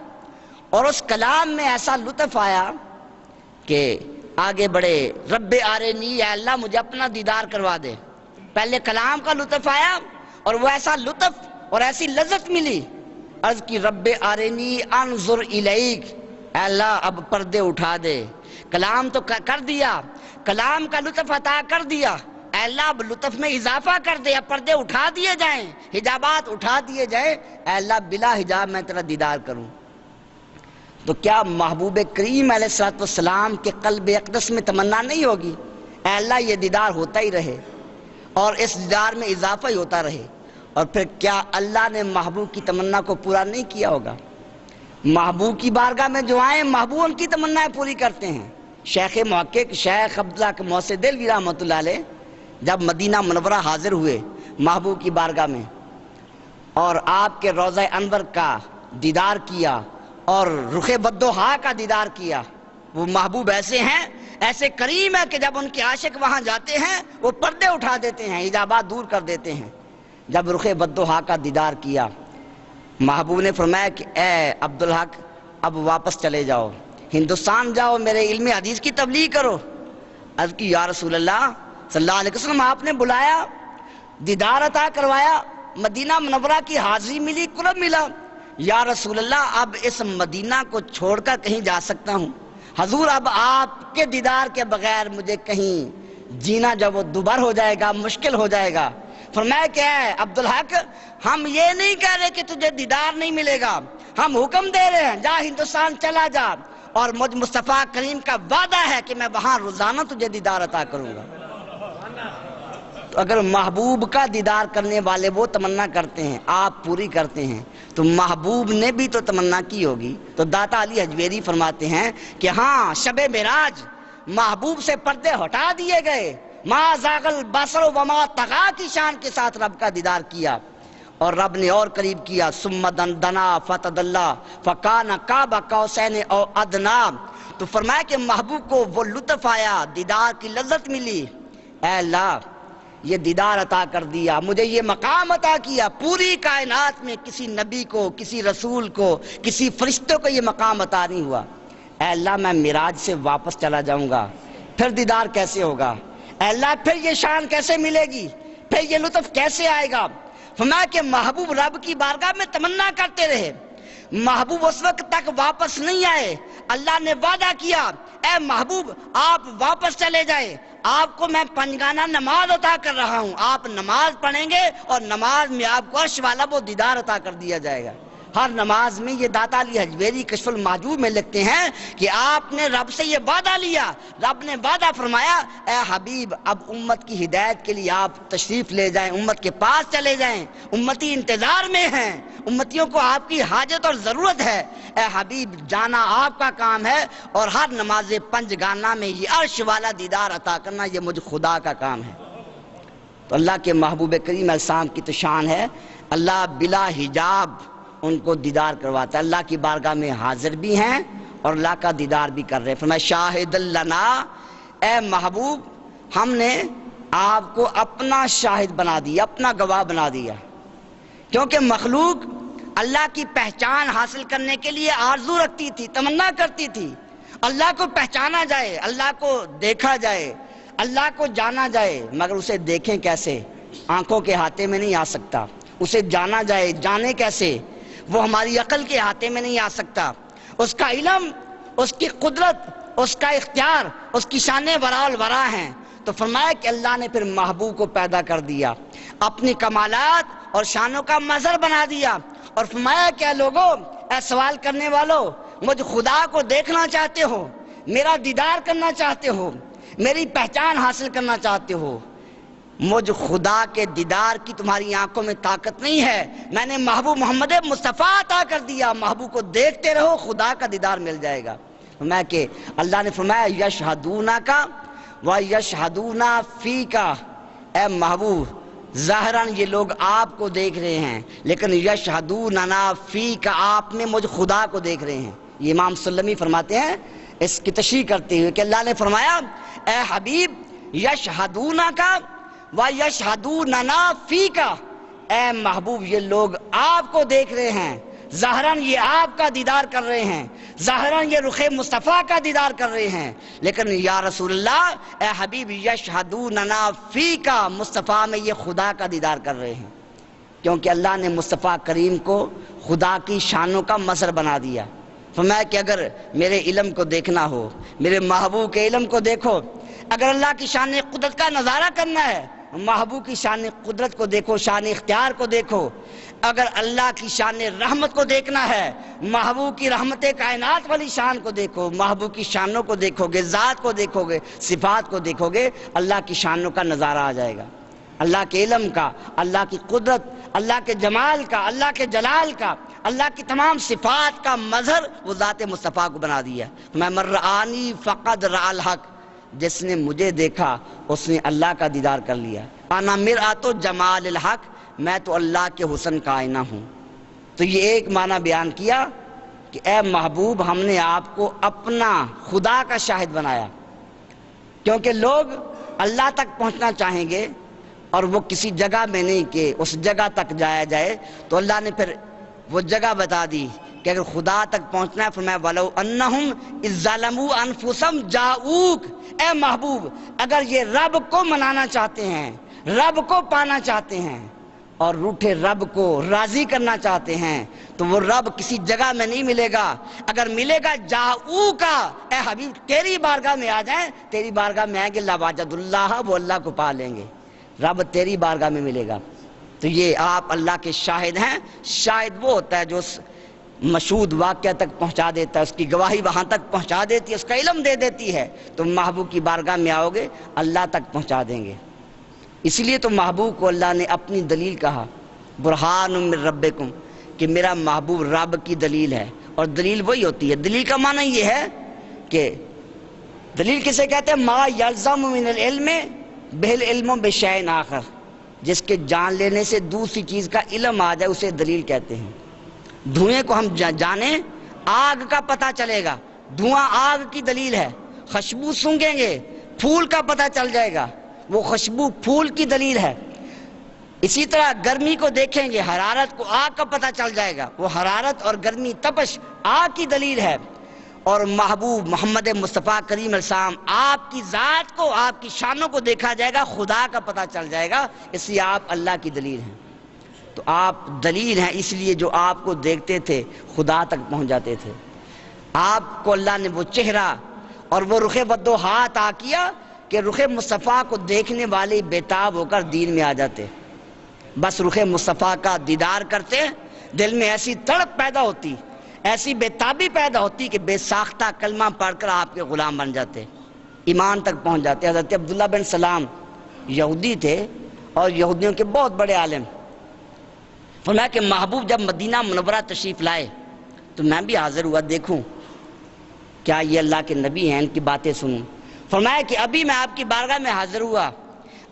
اور اس کلام میں ایسا لطف آیا کہ آگے بڑھے، رب آرنی، اے اللہ مجھے اپنا دیدار کروا دے۔ پہلے کلام کا لطف آیا اور وہ ایسا لطف اور ایسی لذت ملی، عرض کی رب آرنی انظر الیک، اے اللہ اب پردے اٹھا دے۔ کلام تو کر دیا، کلام کا لطف عطا کر دیا، اے اللہ اب لطف میں اضافہ کر دے، اب پردے اٹھا دیے جائیں، حجابات اٹھا دیے جائیں، اے اللہ بلا حجاب میں تیرا دیدار کروں۔ تو کیا محبوب کریم علیہ الصلوۃ والسلام کے قلب اقدس میں تمنا نہیں ہوگی اے اللہ یہ دیدار ہوتا ہی رہے اور اس دیدار میں اضافہ ہی ہوتا رہے؟ اور پھر کیا اللہ نے محبوب کی تمنا کو پورا نہیں کیا ہوگا؟ محبوب کی بارگاہ میں جو آئیں محبوب ان کی تمنائیں پوری کرتے ہیں۔ شیخ محقق شیخ عبداللہ محسن دہلوی رحمۃ اللہ علیہ جب مدینہ منورہ حاضر ہوئے محبوب کی بارگاہ میں اور آپ کے روضہ انور کا دیدار کیا اور رخ بدوحا کا دیدار کیا، وہ محبوب ایسے ہیں، ایسے کریم ہے کہ جب ان کے عاشق وہاں جاتے ہیں وہ پردے اٹھا دیتے ہیں، حجابات دور کر دیتے ہیں۔ جب رخ بدوحا کا دیدار کیا، محبوب نے فرمایا کہ اے عبدالحق اب واپس چلے جاؤ، ہندوستان جاؤ، میرے علم حدیث کی تبلیغ کرو۔ عرض کی یا رسول اللہ صلی اللہ علیہ وسلم، آپ نے بلایا، دیدار عطا کروایا، مدینہ منورہ کی حاضری ملی، قرب ملا، یا رسول اللہ اب اس مدینہ کو چھوڑ کر کہیں جا سکتا ہوں؟ حضور اب آپ کے دیدار کے بغیر مجھے کہیں جینا جب وہ دوبر ہو جائے گا، مشکل ہو جائے گا۔ فرمایا کہ اے عبدالحق ہم یہ نہیں کہہ رہے کہ تجھے دیدار نہیں ملے گا، ہم حکم دے رہے ہیں جا ہندوستان چلا جا، اور مجھ مصطفیٰ کریم کا وعدہ ہے کہ میں وہاں روزانہ تجھے دیدار عطا کروں گا۔ تو اگر محبوب کا دیدار کرنے والے وہ تمنا کرتے ہیں، آپ پوری کرتے ہیں، تو محبوب نے بھی تو تمنا کی ہوگی۔ تو داتا علی حجویری فرماتے ہیں کہ ہاں شب معراج محبوب سے پردے ہٹا دیے گئے، ما زاغ البصر وما طغى کی شان کے ساتھ رب کا دیدار کیا، اور رب نے اور قریب کیا، ثم دنا فتدلى فكان قاب قوسين او ادنى۔ تو فرمایا کہ محبوب کو وہ لطف آیا، دیدار کی لذت ملی، اے اللہ یہ دیدار عطا کر دیا، مجھے یہ مقام عطا کیا، پوری کائنات میں کسی نبی کو، کسی رسول کو، کسی فرشتوں کو یہ مقام عطا نہیں ہوا۔ اے اللہ میں معراج سے واپس چلا جاؤں گا، پھر دیدار کیسے ہوگا؟ اے اللہ پھر یہ شان کیسے ملے گی؟ پھر یہ لطف کیسے آئے گا؟ فرمایا کہ محبوب رب کی بارگاہ میں تمنا کرتے رہے، محبوب اس وقت تک واپس نہیں آئے۔ اللہ نے وعدہ کیا اے محبوب آپ واپس چلے جائیں، آپ کو میں پنجگانہ نماز عطا کر رہا ہوں، آپ نماز پڑھیں گے اور نماز میں آپ کو عرش والا وہ دیدار عطا کر دیا جائے گا۔ ہر نماز میں یہ داتا علی حجویری کشف المحجوب میں لکھتے ہیں کہ آپ نے رب سے یہ وعدہ لیا، رب نے وعدہ فرمایا اے حبیب اب امت کی ہدایت کے لیے آپ تشریف لے جائیں، امت کے پاس چلے جائیں، امتی انتظار میں ہیں، امتیوں کو آپ کی حاجت اور ضرورت ہے، اے حبیب جانا آپ کا کام ہے، اور ہر نماز پنجگانہ میں یہ عرش والا دیدار عطا کرنا یہ مجھ خدا کا کام ہے۔ تو اللہ کے محبوب کریم علیہ السلام کی تو شان ہے، اللہ بلا حجاب ان کو دیدار کرواتا ہے، اللہ کی بارگاہ میں حاضر بھی ہیں اور اللہ کا دیدار بھی کر رہے ہیں۔ فرمایا شاہد لنا، اے محبوب ہم نے آپ کو اپنا شاہد بنا دیا، اپنا گواہ بنا دیا، کیونکہ مخلوق اللہ کی پہچان حاصل کرنے کے لیے آرزو رکھتی تھی، تمنا کرتی تھی، اللہ کو پہچانا جائے، اللہ کو دیکھا جائے، اللہ کو جانا جائے، مگر اسے دیکھیں کیسے؟ آنکھوں کے ہاتھے میں نہیں آ سکتا، اسے جانا جائے، جانے کیسے؟ وہ ہماری عقل کے احاطے میں نہیں آ سکتا۔ اس کا علم، اس کی قدرت، اس کا اختیار، اس کی شانیں ورا الورا ہیں۔ تو فرمایا کہ اللہ نے پھر محبوب کو پیدا کر دیا، اپنی کمالات اور شانوں کا مظہر بنا دیا، اور فرمایا کہ اے لوگوں، اے سوال کرنے والو، مجھ خدا کو دیکھنا چاہتے ہو، میرا دیدار کرنا چاہتے ہو، میری پہچان حاصل کرنا چاہتے ہو، مجھ خدا کے دیدار کی تمہاری آنکھوں میں طاقت نہیں ہے، میں نے محبوب محمد مصطفیٰ عطا کر دیا، محبوب کو دیکھتے رہو، خدا کا دیدار مل جائے گا۔ فرمایا کہ اللہ نے فرمایا یشہدونک وَيَشْهَدُونَ فِيكَ، اے محبوب ظاہراً یہ لوگ آپ کو دیکھ رہے ہیں، لیکن یشہدوننا فیک، آپ میں مجھ خدا کو دیکھ رہے ہیں۔ یہ امام سلمی فرماتے ہیں اس کی تشریح کرتے ہوئے کہ اللہ نے فرمایا اے حبیب یشہدونک وَيَشْهَدُونَنَا فِيكَ، اے محبوب یہ لوگ آپ کو دیکھ رہے ہیں، ظاہراً یہ آپ کا دیدار کر رہے ہیں، ظاہراً یہ رخ مصطفیٰ کا دیدار کر رہے ہیں، لیکن یا رسول اللہ اے حبیب یشہدوننا فیک، مصطفیٰ میں یہ خدا کا دیدار کر رہے ہیں، کیونکہ اللہ نے مصطفیٰ کریم کو خدا کی شانوں کا مظہر بنا دیا۔ فرمایا کہ اگر میرے علم کو دیکھنا ہو، میرے محبوب کے علم کو دیکھو، اگر اللہ کی شان قدرت کا نظارہ کرنا ہے، محبوب کی شان قدرت کو دیکھو، شان اختیار کو دیکھو، اگر اللہ کی شان رحمت کو دیکھنا ہے، محبوب کی رحمت کائنات والی شان کو دیکھو، محبوب کی شانوں کو دیکھو گے، ذات کو دیکھو گے، صفات کو دیکھو گے، اللہ کی شانوں کا نظارہ آ جائے گا، اللہ کے علم کا، اللہ کی قدرت، اللہ کے جمال کا، اللہ کے جلال کا، اللہ کی تمام صفات کا مظہر وہ ذات مصطفیٰ کو بنا دیا۔ میں من رآنی فقد رأى الحق، جس نے مجھے دیکھا اس نے اللہ کا دیدار کر لیا۔ انا مرآۃ جمال الحق، میں تو اللہ کے حسن کا آئینہ ہوں۔ تو یہ ایک معنی بیان کیا کہ اے محبوب ہم نے آپ کو اپنا خدا کا شاہد بنایا، کیونکہ لوگ اللہ تک پہنچنا چاہیں گے اور وہ کسی جگہ میں نہیں کہ اس جگہ تک جایا جائے، تو اللہ نے پھر وہ جگہ بتا دی کہ اگر خدا تک پہنچنا ہے فرمایا وَلَوْ أَنَّهُمْ إِذْ ظَلَمُوا أَنفُسَهُمْ جَاءُوكَ، اے محبوب اگر یہ رب کو منانا چاہتے ہیں، رب کو پانا چاہتے ہیں اور روٹھے رب کو راضی کرنا چاہتے ہیں تو وہ رب کسی جگہ میں نہیں ملے گا، اگر ملے گا جاؤ کا، اے حبیب تیری بارگاہ میں آ جائیں، تیری بارگاہ میں آئیں گے، لواجد اللہ، وہ اللہ کو پا لیں گے، رب تیری بارگاہ میں ملے گا۔ تو یہ آپ اللہ کے شاہد ہیں۔ شاہد وہ ہوتا ہے جو اس مشہود واقعہ تک پہنچا دیتا ہے، اس کی گواہی وہاں تک پہنچا دیتی ہے، اس کا علم دے دیتی ہے۔ تو محبوب کی بارگاہ میں آؤ گے اللہ تک پہنچا دیں گے۔ اس لیے تو محبوب کو اللہ نے اپنی دلیل کہا، برہان من ربکم، کہ میرا محبوب رب کی دلیل ہے۔ اور دلیل وہی ہوتی ہے، دلیل کا معنی یہ ہے کہ دلیل کسے کہتے ہیں؟ ما یلزم من العلم بالعلم بشیء آخر، جس کے جان لینے سے دوسری چیز کا علم آ جائے اسے دلیل کہتے ہیں۔ دھوئیں کو ہم جانیں، آگ کا پتہ چلے گا، دھواں آگ کی دلیل ہے۔ خوشبو سونگیں گے، پھول کا پتہ چل جائے گا، وہ خوشبو پھول کی دلیل ہے۔ اسی طرح گرمی کو دیکھیں گے، حرارت کو، آگ کا پتہ چل جائے گا، وہ حرارت اور گرمی، تپش آگ کی دلیل ہے۔ اور محبوب محمد مصطفیٰ کریم علیہ السلام، آپ کی ذات کو، آپ کی شانوں کو دیکھا جائے گا، خدا کا پتہ چل جائے گا، اس لیے آپ اللہ کی دلیل ہیں۔ تو آپ دلیل ہیں، اس لیے جو آپ کو دیکھتے تھے خدا تک پہنچ جاتے تھے۔ آپ کو اللہ نے وہ چہرہ اور وہ رخ بدوحا عطا کیا کہ رخ مصطفیٰ کو دیکھنے والے بےتاب ہو کر دین میں آ جاتے، بس رخ مصطفیٰ کا دیدار کرتے، دل میں ایسی تڑپ پیدا ہوتی، ایسی بےتابی پیدا ہوتی کہ بے ساختہ کلمہ پڑھ کر آپ کے غلام بن جاتے، ایمان تک پہنچ جاتے۔ حضرت عبداللہ بن سلام یہودی تھے اور یہودیوں کے بہت بڑے عالم۔ فرمایا کہ محبوب جب مدینہ منورہ تشریف لائے تو میں بھی حاضر ہوا، دیکھوں کیا یہ اللہ کے نبی ہیں، ان کی باتیں سنوں۔ فرمایا کہ ابھی میں آپ کی بارگاہ میں حاضر ہوا،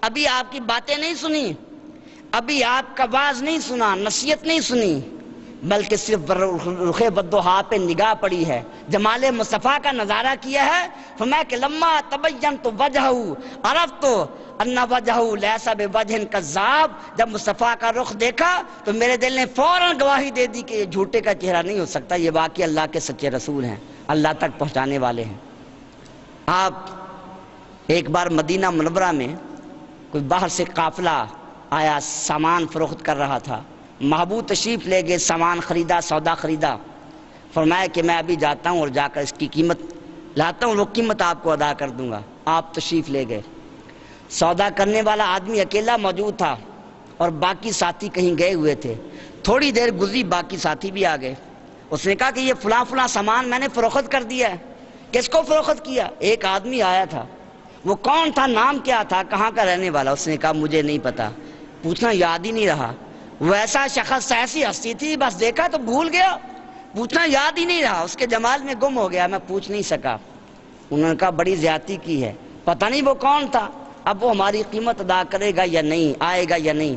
ابھی آپ کی باتیں نہیں سنی، ابھی آپ کا واعظ نہیں سنا، نصیحت نہیں سنی، بلکہ صرف رخ بدوحا پہ نگاہ پڑی ہے، جمال مصطفیٰ کا نظارہ کیا ہے۔ فرمایا کہ لما تبینت وجہہ عرفت ان وجہہ لیس بوجہ کذاب، جب مصطفیٰ کا رخ دیکھا تو میرے دل نے فوراً گواہی دے دی کہ یہ جھوٹے کا چہرہ نہیں ہو سکتا، یہ واقعی اللہ کے سچے رسول ہیں، اللہ تک پہنچانے والے ہیں۔ آپ ایک بار مدینہ منورہ میں کوئی باہر سے قافلہ آیا، سامان فروخت کر رہا تھا، محبوب تشریف لے گئے، سامان خریدا، سودا خریدا، فرمایا کہ میں ابھی جاتا ہوں اور جا کر اس کی قیمت لاتا ہوں، وہ قیمت آپ کو ادا کر دوں گا۔ آپ تشریف لے گئے، سودا کرنے والا آدمی اکیلا موجود تھا اور باقی ساتھی کہیں گئے ہوئے تھے۔ تھوڑی دیر گزری، باقی ساتھی بھی آ گئے۔ اس نے کہا کہ یہ فلاں فلاں سامان میں نے فروخت کر دیا ہے۔ کس کو فروخت کیا؟ ایک آدمی آیا تھا، وہ کون تھا، نام کیا تھا، کہاں کا رہنے والا؟ اس نے کہا مجھے نہیں پتا، پوچھنا یاد ہی نہیں رہا۔ وہ ایسا شخص، ایسی ہستی تھی، بس دیکھا تو بھول گیا، پوچھنا یاد ہی نہیں رہا، اس کے جمال میں گم ہو گیا، میں پوچھ نہیں سکا۔ انہوں نے کہا بڑی زیادتی کی ہے، پتہ نہیں وہ کون تھا، اب وہ ہماری قیمت ادا کرے گا یا نہیں، آئے گا یا نہیں۔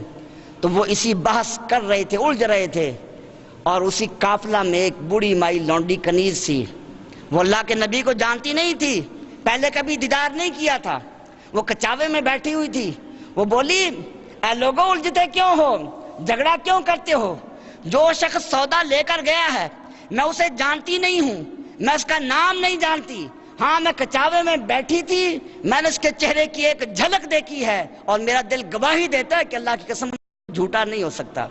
تو وہ اسی بحث کر رہے تھے، الجھ رہے تھے، اور اسی قافلہ میں ایک بوڑھی مائی لونڈی کنیز سی، وہ اللہ کے نبی کو جانتی نہیں تھی، پہلے کبھی دیدار نہیں کیا تھا، وہ کچاوے میں بیٹھی ہوئی تھی۔ وہ بولی اے لوگوں، الجھتے کیوں ہو، جھگڑا کیوں کرتے ہو؟ جو شخص سودا لے کر گیا ہے میں اسے جانتی نہیں ہوں، میں اس کا نام نہیں جانتی، ہاں میں کچاوے میں بیٹھی تھی، میں نے اس کے چہرے کی ایک جھلک دیکھی ہے اور میرا دل گواہی دیتا ہے کہ اللہ کی قسم جھوٹا نہیں ہو سکتا۔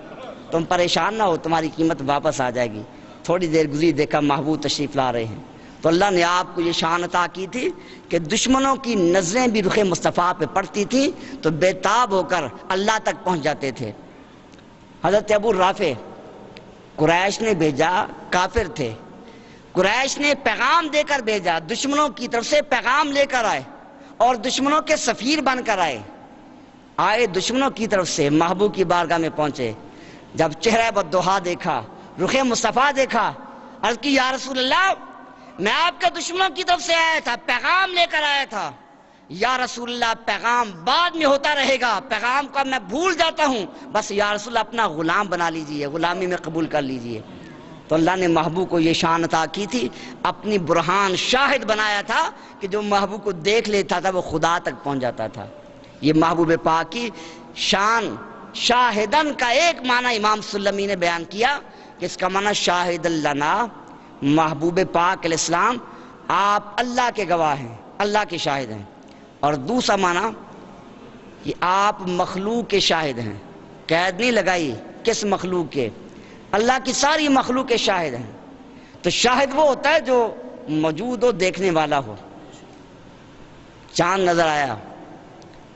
تم پریشان نہ ہو، تمہاری قیمت واپس آ جائے گی۔ تھوڑی دیر گزری، دیکھا محبوب تشریف لا رہے ہیں، تو اللہ نے آپ کو یہ شان عطا کی تھی کہ دشمنوں کی نظریں بھی رخ مصطفیٰ پہ پڑتی تھیں تو بے تاب ہو کر اللہ تک پہنچ جاتے تھے۔ حضرت ابو رافع قریش نے بھیجا، کافر تھے، قریش نے پیغام دے کر بھیجا، دشمنوں کی طرف سے پیغام لے کر آئے اور دشمنوں کے سفیر بن کر آئے دشمنوں کی طرف سے، محبوب کی بارگاہ میں پہنچے۔ جب چہرہ بددعا دیکھا، رخ مصطفیٰ دیکھا، عرض کی یا رسول اللہ، میں آپ کے دشمنوں کی طرف سے آیا تھا، پیغام لے کر آیا تھا۔ یا رسول اللہ، پیغام بعد میں ہوتا رہے گا، پیغام کو میں بھول جاتا ہوں، بس یا رسول اللہ اپنا غلام بنا لیجئے، غلامی میں قبول کر لیجئے۔ تو اللہ نے محبوب کو یہ شان عطا کی تھی، اپنی برہان شاہد بنایا تھا کہ جو محبوب کو دیکھ لیتا تھا وہ خدا تک پہنچ جاتا تھا۔ یہ محبوب پاک کی شان، شاہدن کا ایک معنی امام سلمی نے بیان کیا کہ اس کا معنی شاہد لنا، محبوب پاک علیہ السلام آپ اللہ کے گواہ ہیں، اللہ کے شاہد ہیں۔ اور دوسرا معنی کہ آپ مخلوق کے شاہد ہیں، قید نہیں لگائی کس مخلوق کے، اللہ کی ساری مخلوق کے شاہد ہیں۔ تو شاہد وہ ہوتا ہے جو موجود ہو، دیکھنے والا ہو۔ چاند نظر آیا،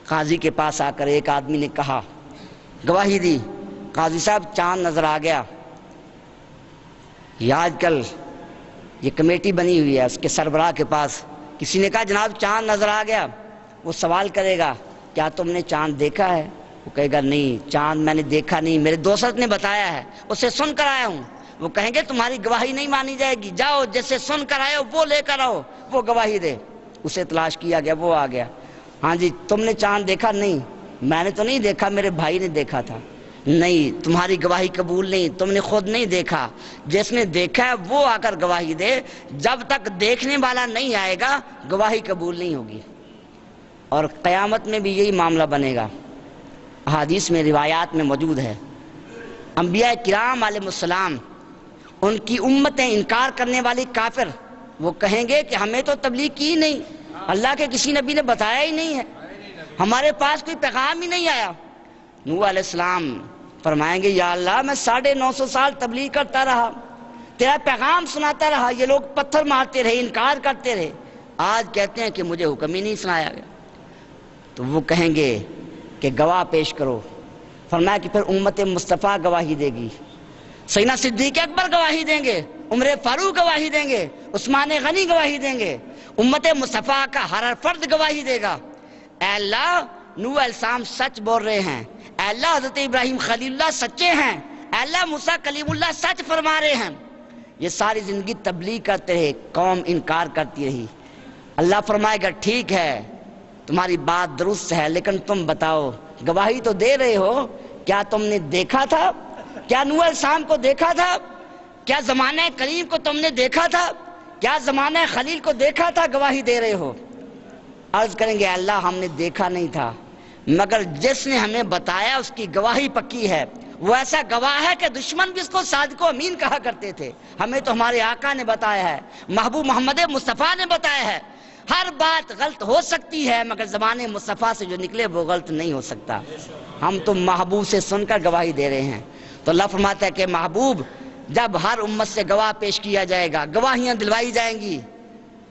قاضی کے پاس آ کر ایک آدمی نے کہا، گواہی دی، قاضی صاحب چاند نظر آ گیا۔ یہ آج کل یہ کمیٹی بنی ہوئی ہے، اس کے سربراہ کے پاس کسی نے کہا جناب چاند نظر آ گیا، وہ سوال کرے گا کیا تم نے چاند دیکھا ہے؟ وہ کہے گا نہیں، چاند میں نے دیکھا نہیں، میرے دوست نے بتایا ہے، اسے سن کر آیا ہوں۔ وہ کہیں گے تمہاری گواہی نہیں مانی جائے گی، جاؤ جیسے سن کر آئے ہو وہ لے کر آؤ، وہ گواہی دے۔ اسے تلاش کیا گیا، وہ آ گیا۔ ہاں جی، تم نے چاند دیکھا؟ نہیں، میں نے تو نہیں دیکھا، میرے بھائی نے دیکھا تھا۔ نہیں، تمہاری گواہی قبول نہیں، تم نے خود نہیں دیکھا، جس نے دیکھا ہے وہ آ کر گواہی دے۔ جب تک دیکھنے والا نہیں آئے گا گواہی قبول نہیں ہوگی۔ اور قیامت میں بھی یہی معاملہ بنے گا، احادیث میں، روایات میں موجود ہے۔ انبیاء کرام علیہ السلام، ان کی امتیں، انکار کرنے والی کافر، وہ کہیں گے کہ ہمیں تو تبلیغ کی نہیں، اللہ کے کسی نبی نے بتایا ہی نہیں ہے، ہمارے پاس کوئی پیغام ہی نہیں آیا۔ نوح علیہ السلام فرمائیں گے یا اللہ میں 950 سال تبلیغ کرتا رہا، تیرا پیغام سناتا رہا، یہ لوگ پتھر مارتے رہے، انکار کرتے رہے، آج کہتے ہیں کہ مجھے حکم ہی نہیں سنایا گیا۔ تو وہ کہیں گے کہ گواہ پیش کرو۔ فرمایا کہ پھر امت مصطفیٰ گواہی دے گی، سیدنا صدیق اکبر گواہی دیں گے، عمر فاروق گواہی دیں گے، عثمان غنی گواہی دیں گے، امت مصطفیٰ کا ہر فرد گواہی دے گا، اے اللہ نوح علیہ السلام سچ بول رہے ہیں، اے اللہ حضرت ابراہیم خلیل اللہ سچے ہیں، اے اللہ موسیٰ کلیم اللہ سچ فرما رہے ہیں۔ یہ ساری زندگی تبلیغ کرتے رہے، قوم انکار کرتی رہی۔ اللہ فرمائے گا ٹھیک ہے تمہاری بات درست ہے، لیکن تم بتاؤ گواہی تو دے رہے ہو، کیا تم نے دیکھا تھا؟ کیا نوح علیہ السلام کو دیکھا تھا؟ کیا زمانہ کریم کو تم نے دیکھا تھا؟ کیا زمانہ خلیل کو دیکھا تھا؟ گواہی دے رہے ہو۔ عرض کریں گے اللہ ہم نے دیکھا نہیں تھا، مگر جس نے ہمیں بتایا اس کی گواہی پکی ہے، وہ ایسا گواہ ہے کہ دشمن بھی اس کو صادق و امین کہا کرتے تھے۔ ہمیں تو ہمارے آقا نے بتایا ہے، محبوب محمد مصطفیٰ نے بتایا ہے، ہر بات غلط ہو سکتی ہے مگر زبان مصطفیٰ سے جو نکلے وہ غلط نہیں ہو سکتا۔ ہم تو محبوب سے سن کر گواہی دے رہے ہیں۔ تو اللہ فرماتا ہے کہ محبوب جب ہر امت سے گواہ پیش کیا جائے گا، گواہیاں دلوائی جائیں گی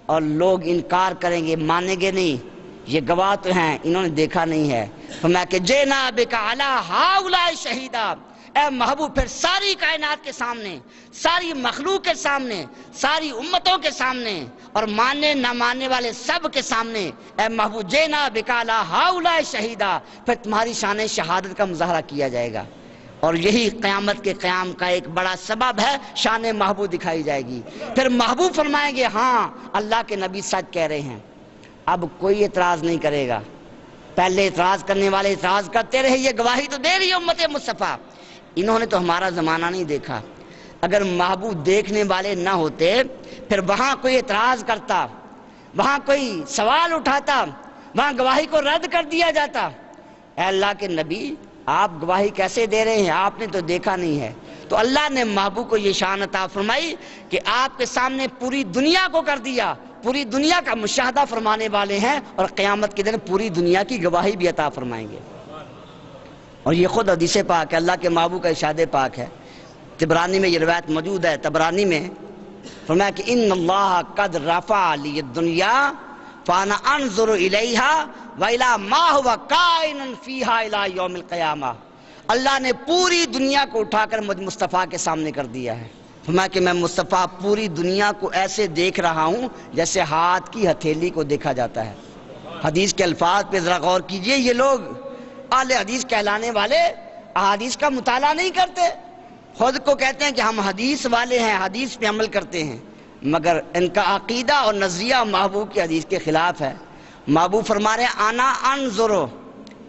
اور لوگ انکار کریں گے، مانیں گے نہیں، یہ گواہ تو ہیں، انہوں نے دیکھا نہیں ہے، فرمایا کہ جئنا بک علی ہؤلاء شہیدا، اے محبوب پھر ساری کائنات کے سامنے، ساری مخلوق کے سامنے، ساری امتوں کے سامنے اور ماننے نہ ماننے والے سب کے سامنے، اے محبوب جئنا بک علی ہؤلاء شہیدا، پھر تمہاری شان شہادت کا مظاہرہ کیا جائے گا، اور یہی قیامت کے قیام کا ایک بڑا سبب ہے، شان محبوب دکھائی جائے گی۔ پھر محبوب فرمائیں گے ہاں اللہ کے نبی سچ کہہ رہے ہیں، اب کوئی اعتراض نہیں کرے گا۔ پہلے اعتراض کرنے والے اعتراض کرتے رہے، یہ گواہی تو دے رہی ہے امت مصطفیٰ، انہوں نے تو ہمارا زمانہ نہیں دیکھا۔ اگر محبوب دیکھنے والے نہ ہوتے پھر وہاں کوئی اعتراض کرتا، وہاں کوئی سوال اٹھاتا، وہاں گواہی کو رد کر دیا جاتا۔ اے اللہ کے نبی آپ گواہی کیسے دے رہے ہیں، آپ نے تو دیکھا نہیں ہے۔ تو اللہ نے محبوب کو یہ شان عطا فرمائی کہ آپ کے سامنے پوری دنیا کو کر دیا، پوری دنیا کا مشاہدہ فرمانے والے ہیں، اور قیامت کے دن پوری دنیا کی گواہی بھی عطا فرمائیں گے۔ اور یہ خود حدیث پاک ہے، اللہ کے محبوب کا ارشاد پاک ہے، طبرانی میں یہ روایت موجود ہے، طبرانی میں فرمایا کہ ان اللہ قد رفع لی الدنیا فانا انظر الیہا وَإِلَى مَا هُوَ كَائِنٌ فِيهَا إِلَى يَوْمِ الْقِيَامَةِ، اللہ نے پوری دنیا کو اٹھا کر مجھ مصطفیٰ کے سامنے کر دیا ہے۔ فرمایا کہ میں مصطفیٰ پوری دنیا کو ایسے دیکھ رہا ہوں جیسے ہاتھ کی ہتھیلی کو دیکھا جاتا ہے۔ حدیث کے الفاظ پہ ذرا غور کیجئے، یہ لوگ اہل حدیث کہلانے والے احادیث کا مطالعہ نہیں کرتے، خود کو کہتے ہیں کہ ہم حدیث والے ہیں، حدیث پہ عمل کرتے ہیں، مگر ان کا عقیدہ اور نظریہ محبوب کی حدیث کے خلاف ہے۔ محبوب فرما رہے ہیں آنا انظرو،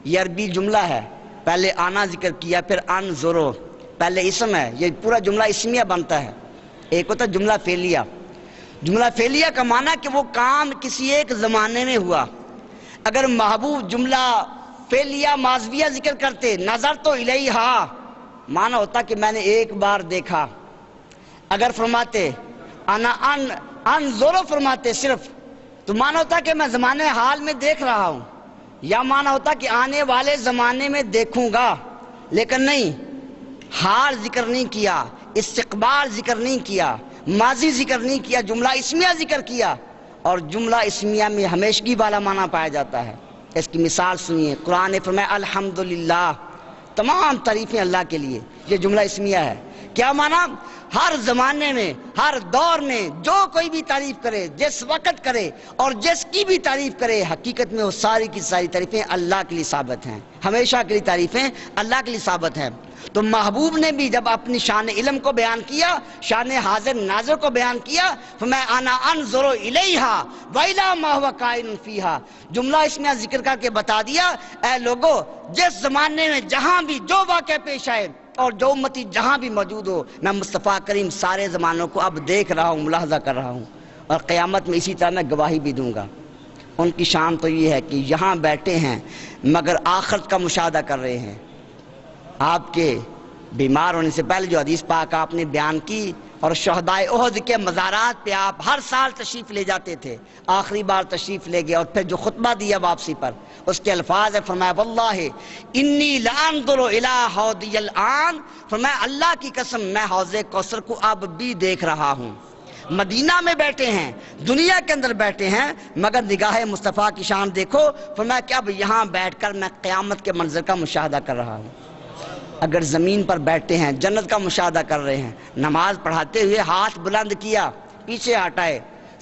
یہ عربی جملہ ہے، پہلے آنا ذکر کیا پھر انظرو، پہلے اسم ہے، یہ پورا جملہ اسمیہ بنتا ہے، ایک ہوتا ہے جملہ فعلیہ۔ جملہ فعلیہ کا معنی کہ وہ کام کسی ایک زمانے میں ہوا۔ اگر محبوب جملہ فعلیہ ماضیہ ذکر کرتے نظر تو الیہا، معنی ہوتا کہ میں نے ایک بار دیکھا۔ اگر فرماتے انا انظرو فرماتے صرف، تو معنی ہوتا کہ میں زمانے حال میں دیکھ رہا ہوں، یا معنی ہوتا کہ آنے والے زمانے میں دیکھوں گا، لیکن نہیں، حال ذکر نہیں کیا، استقبال ذکر نہیں کیا، ماضی ذکر نہیں کیا، جملہ اسمیہ ذکر کیا، اور جملہ اسمیہ میں ہمیشگی والا معنی پایا جاتا ہے۔ اس کی مثال سنیے، قرآن نے فرمایا الحمدللہ، تمام تعریفیں اللہ کے لیے، یہ جملہ اسمیہ ہے۔ کیا معنی؟ ہر زمانے میں، ہر دور میں جو کوئی بھی تعریف کرے، جس وقت کرے اور جس کی بھی تعریف کرے، حقیقت میں وہ ساری کی ساری تعریفیں اللہ کے لیے ثابت ہیں، ہمیشہ کے لیے تعریفیں اللہ کے لیے ثابت ہیں۔ تو محبوب نے بھی جب اپنی شان علم کو بیان کیا، شان حاضر ناظر کو بیان کیا، فَمَا أَنَا أَنظُرُ إِلَيْهَا وَإِلَى مَا هُوَ كَائِنٌ فِيهَا، جملہ اس میں ذکر کر کے بتا دیا، اے لوگو جس زمانے میں جہاں بھی جو واقعہ پیش آئے اور جو امتی جہاں بھی موجود ہو، میں مصطفیٰ کریم سارے زمانوں کو اب دیکھ رہا ہوں، ملاحظہ کر رہا ہوں، اور قیامت میں اسی طرح میں گواہی بھی دوں گا۔ ان کی شان تو یہ ہے کہ یہاں بیٹھے ہیں مگر آخرت کا مشاہدہ کر رہے ہیں۔ آپ کے بیمار ہونے سے پہلے جو حدیث پاک آپ نے بیان کی، اور شہدائے احد کے مزارات پہ آپ ہر سال تشریف لے جاتے تھے، آخری بار تشریف لے گئے، اور پھر جو خطبہ دیا واپسی پر، اس کے الفاظ ہے، فرمایا واللہ انی لانظر الی حوضی الان، فرمایا اللہ کی قسم میں حوض کوثر کو اب بھی دیکھ رہا ہوں۔ مدینہ میں بیٹھے ہیں، دنیا کے اندر بیٹھے ہیں، مگر نگاہ مصطفیٰ کی شان دیکھو، فرمایا کہ اب یہاں بیٹھ کر میں قیامت کے منظر کا مشاہدہ کر رہا ہوں۔ اگر زمین پر بیٹھے ہیں جنت کا مشاہدہ کر رہے ہیں، نماز پڑھاتے ہوئے ہاتھ بلند کیا، پیچھے ہٹائے،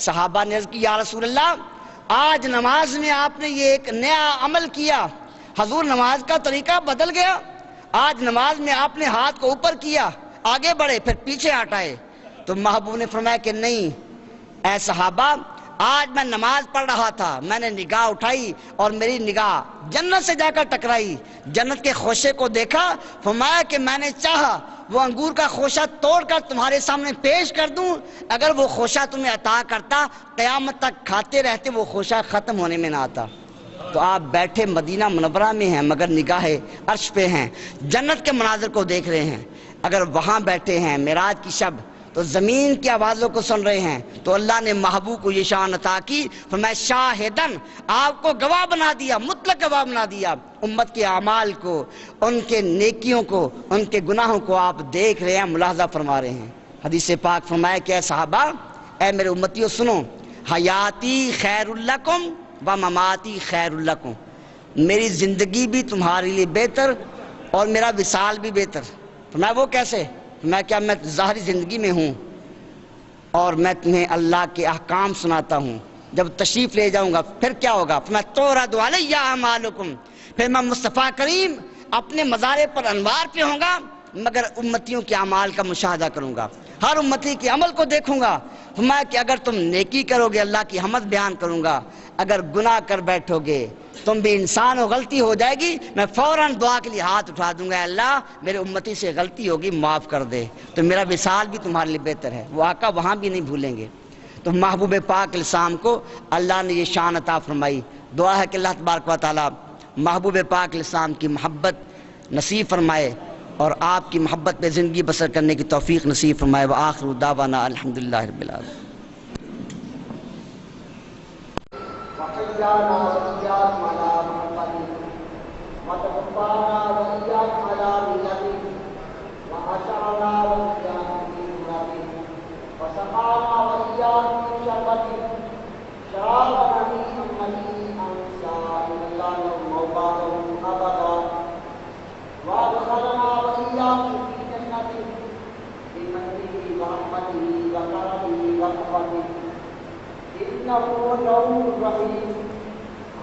صحابہ نے عرض کی یا رسول اللہ آج نماز میں آپ نے یہ ایک نیا عمل کیا، حضور نماز کا طریقہ بدل گیا، آج نماز میں آپ نے ہاتھ کو اوپر کیا، آگے بڑھے پھر پیچھے ہٹائے۔ تو محبوب نے فرمایا کہ نہیں اے صحابہ، آج میں نماز پڑھ رہا تھا، میں نے نگاہ اٹھائی اور میری نگاہ جنت سے جا کر ٹکرائی، جنت کے خوشے کو دیکھا، فرمایا کہ میں نے چاہا وہ انگور کا خوشہ توڑ کر تمہارے سامنے پیش کر دوں، اگر وہ خوشہ تمہیں عطا کرتا قیامت تک کھاتے رہتے، وہ خوشہ ختم ہونے میں نہ آتا۔ تو آپ بیٹھے مدینہ منورہ میں ہیں مگر نگاہ عرش پہ ہیں، جنت کے مناظر کو دیکھ رہے ہیں۔ اگر وہاں بیٹھے ہیں معراج کی شب، تو تو زمین کی آوازوں کو سن رہے ہیں، تو اللہ نے محبوب کو یہ شان عطا کی، فرمایا شاہدن، آپ کو گواہ بنا دیا، مطلق گواہ بنا دیا، امت کے اعمال کو، ان کے نیکیوں کو، ان کے گناہوں کو آپ دیکھ رہے ہیں، ملاحظہ فرما رہے ہیں۔ حدیث پاک فرمایا کہ اے صحابہ، اے میرے امتیوں سنو، حیاتی خیر لکم و مماتی خیر لکم، میری زندگی بھی تمہارے لیے بہتر اور میرا وصال بھی بہتر۔ فرمایا وہ کیسے؟ میں کیا میں ظاہری زندگی میں ہوں اور میں تمہیں اللہ کے احکام سناتا ہوں، جب تشریف لے جاؤں گا پھر کیا ہوگا؟ میں تورد علیہ اعمالکم، پھر میں مصطفیٰ کریم اپنے مزارے پر انوار پہ ہوں گا، مگر امتیوں کے اعمال کا مشاہدہ کروں گا، ہر امتی کے عمل کو دیکھوں گا۔ فرمایا کہ اگر تم نیکی کرو گے اللہ کی حمد بیان کروں گا، اگر گناہ کر بیٹھو گے تم بھی انسان ہو، غلطی ہو جائے گی، میں فوراً دعا کے لیے ہاتھ اٹھا دوں گا، اے اللہ میرے امتی سے غلطی ہوگی معاف کر دے، تو میرا وصال بھی تمہارے لیے بہتر ہے۔ وہ آقا وہاں بھی نہیں بھولیں گے۔ تو محبوب پاک السلام کو اللہ نے یہ شان عطا فرمائی۔ دعا ہے کہ اللہ تبارک و تعالی محبوب پاک السلام کی محبت نصیب فرمائے اور آپ کی محبت پہ زندگی بسر کرنے کی توفیق نصیب فرمائے۔ وآخر دعوانا الحمدللہ رب العالمین۔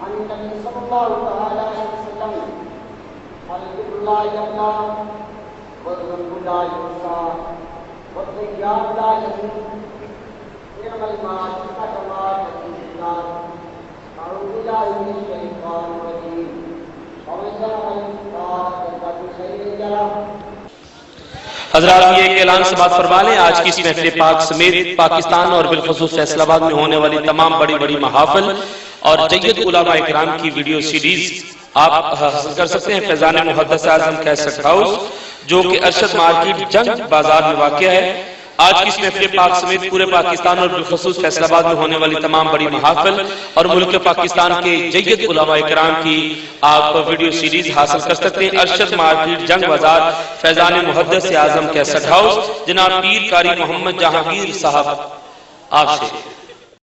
عن النبي صلى الله تعالى عليه وسلم قال لا يبلى والذنب لا يحصى والطيار لا يموت نعم الماء كما يقول النار أعوذ بالله من الشيطان الرجيم ومن جرى الإنكار بخير جرى۔ حضرات یہ ایک اعلان سے بات فرما لیں، آج کی اس محفل پاک سمیت پاکستان اور بالخصوص فیصل آباد میں ہونے والی تمام بڑی بڑی محافل اور جید علماء اکرام کی ویڈیو سیریز آپ حاصل کر سکتے ہیں فیضان محدث اعظم کیسٹ ہاؤس، جو کہ ارشد مارکیٹ جنگ بازار میں واقع ہے۔ آج کی اس محفل پاک سمیت پورے پاکستان اور بالخصوص فیصل آباد میں ہونے والی تمام بڑی محافل اور ملک پاکستان کے جید علماء اکرام کی آپ ویڈیو سیریز حاصل کر سکتے ہیں۔ ارشد مارکیٹ جنگ بازار فیضان محدث اعظم کیسٹ ہاؤس، جناب پیر قاری محمد جہانگیر صاحب آپ سے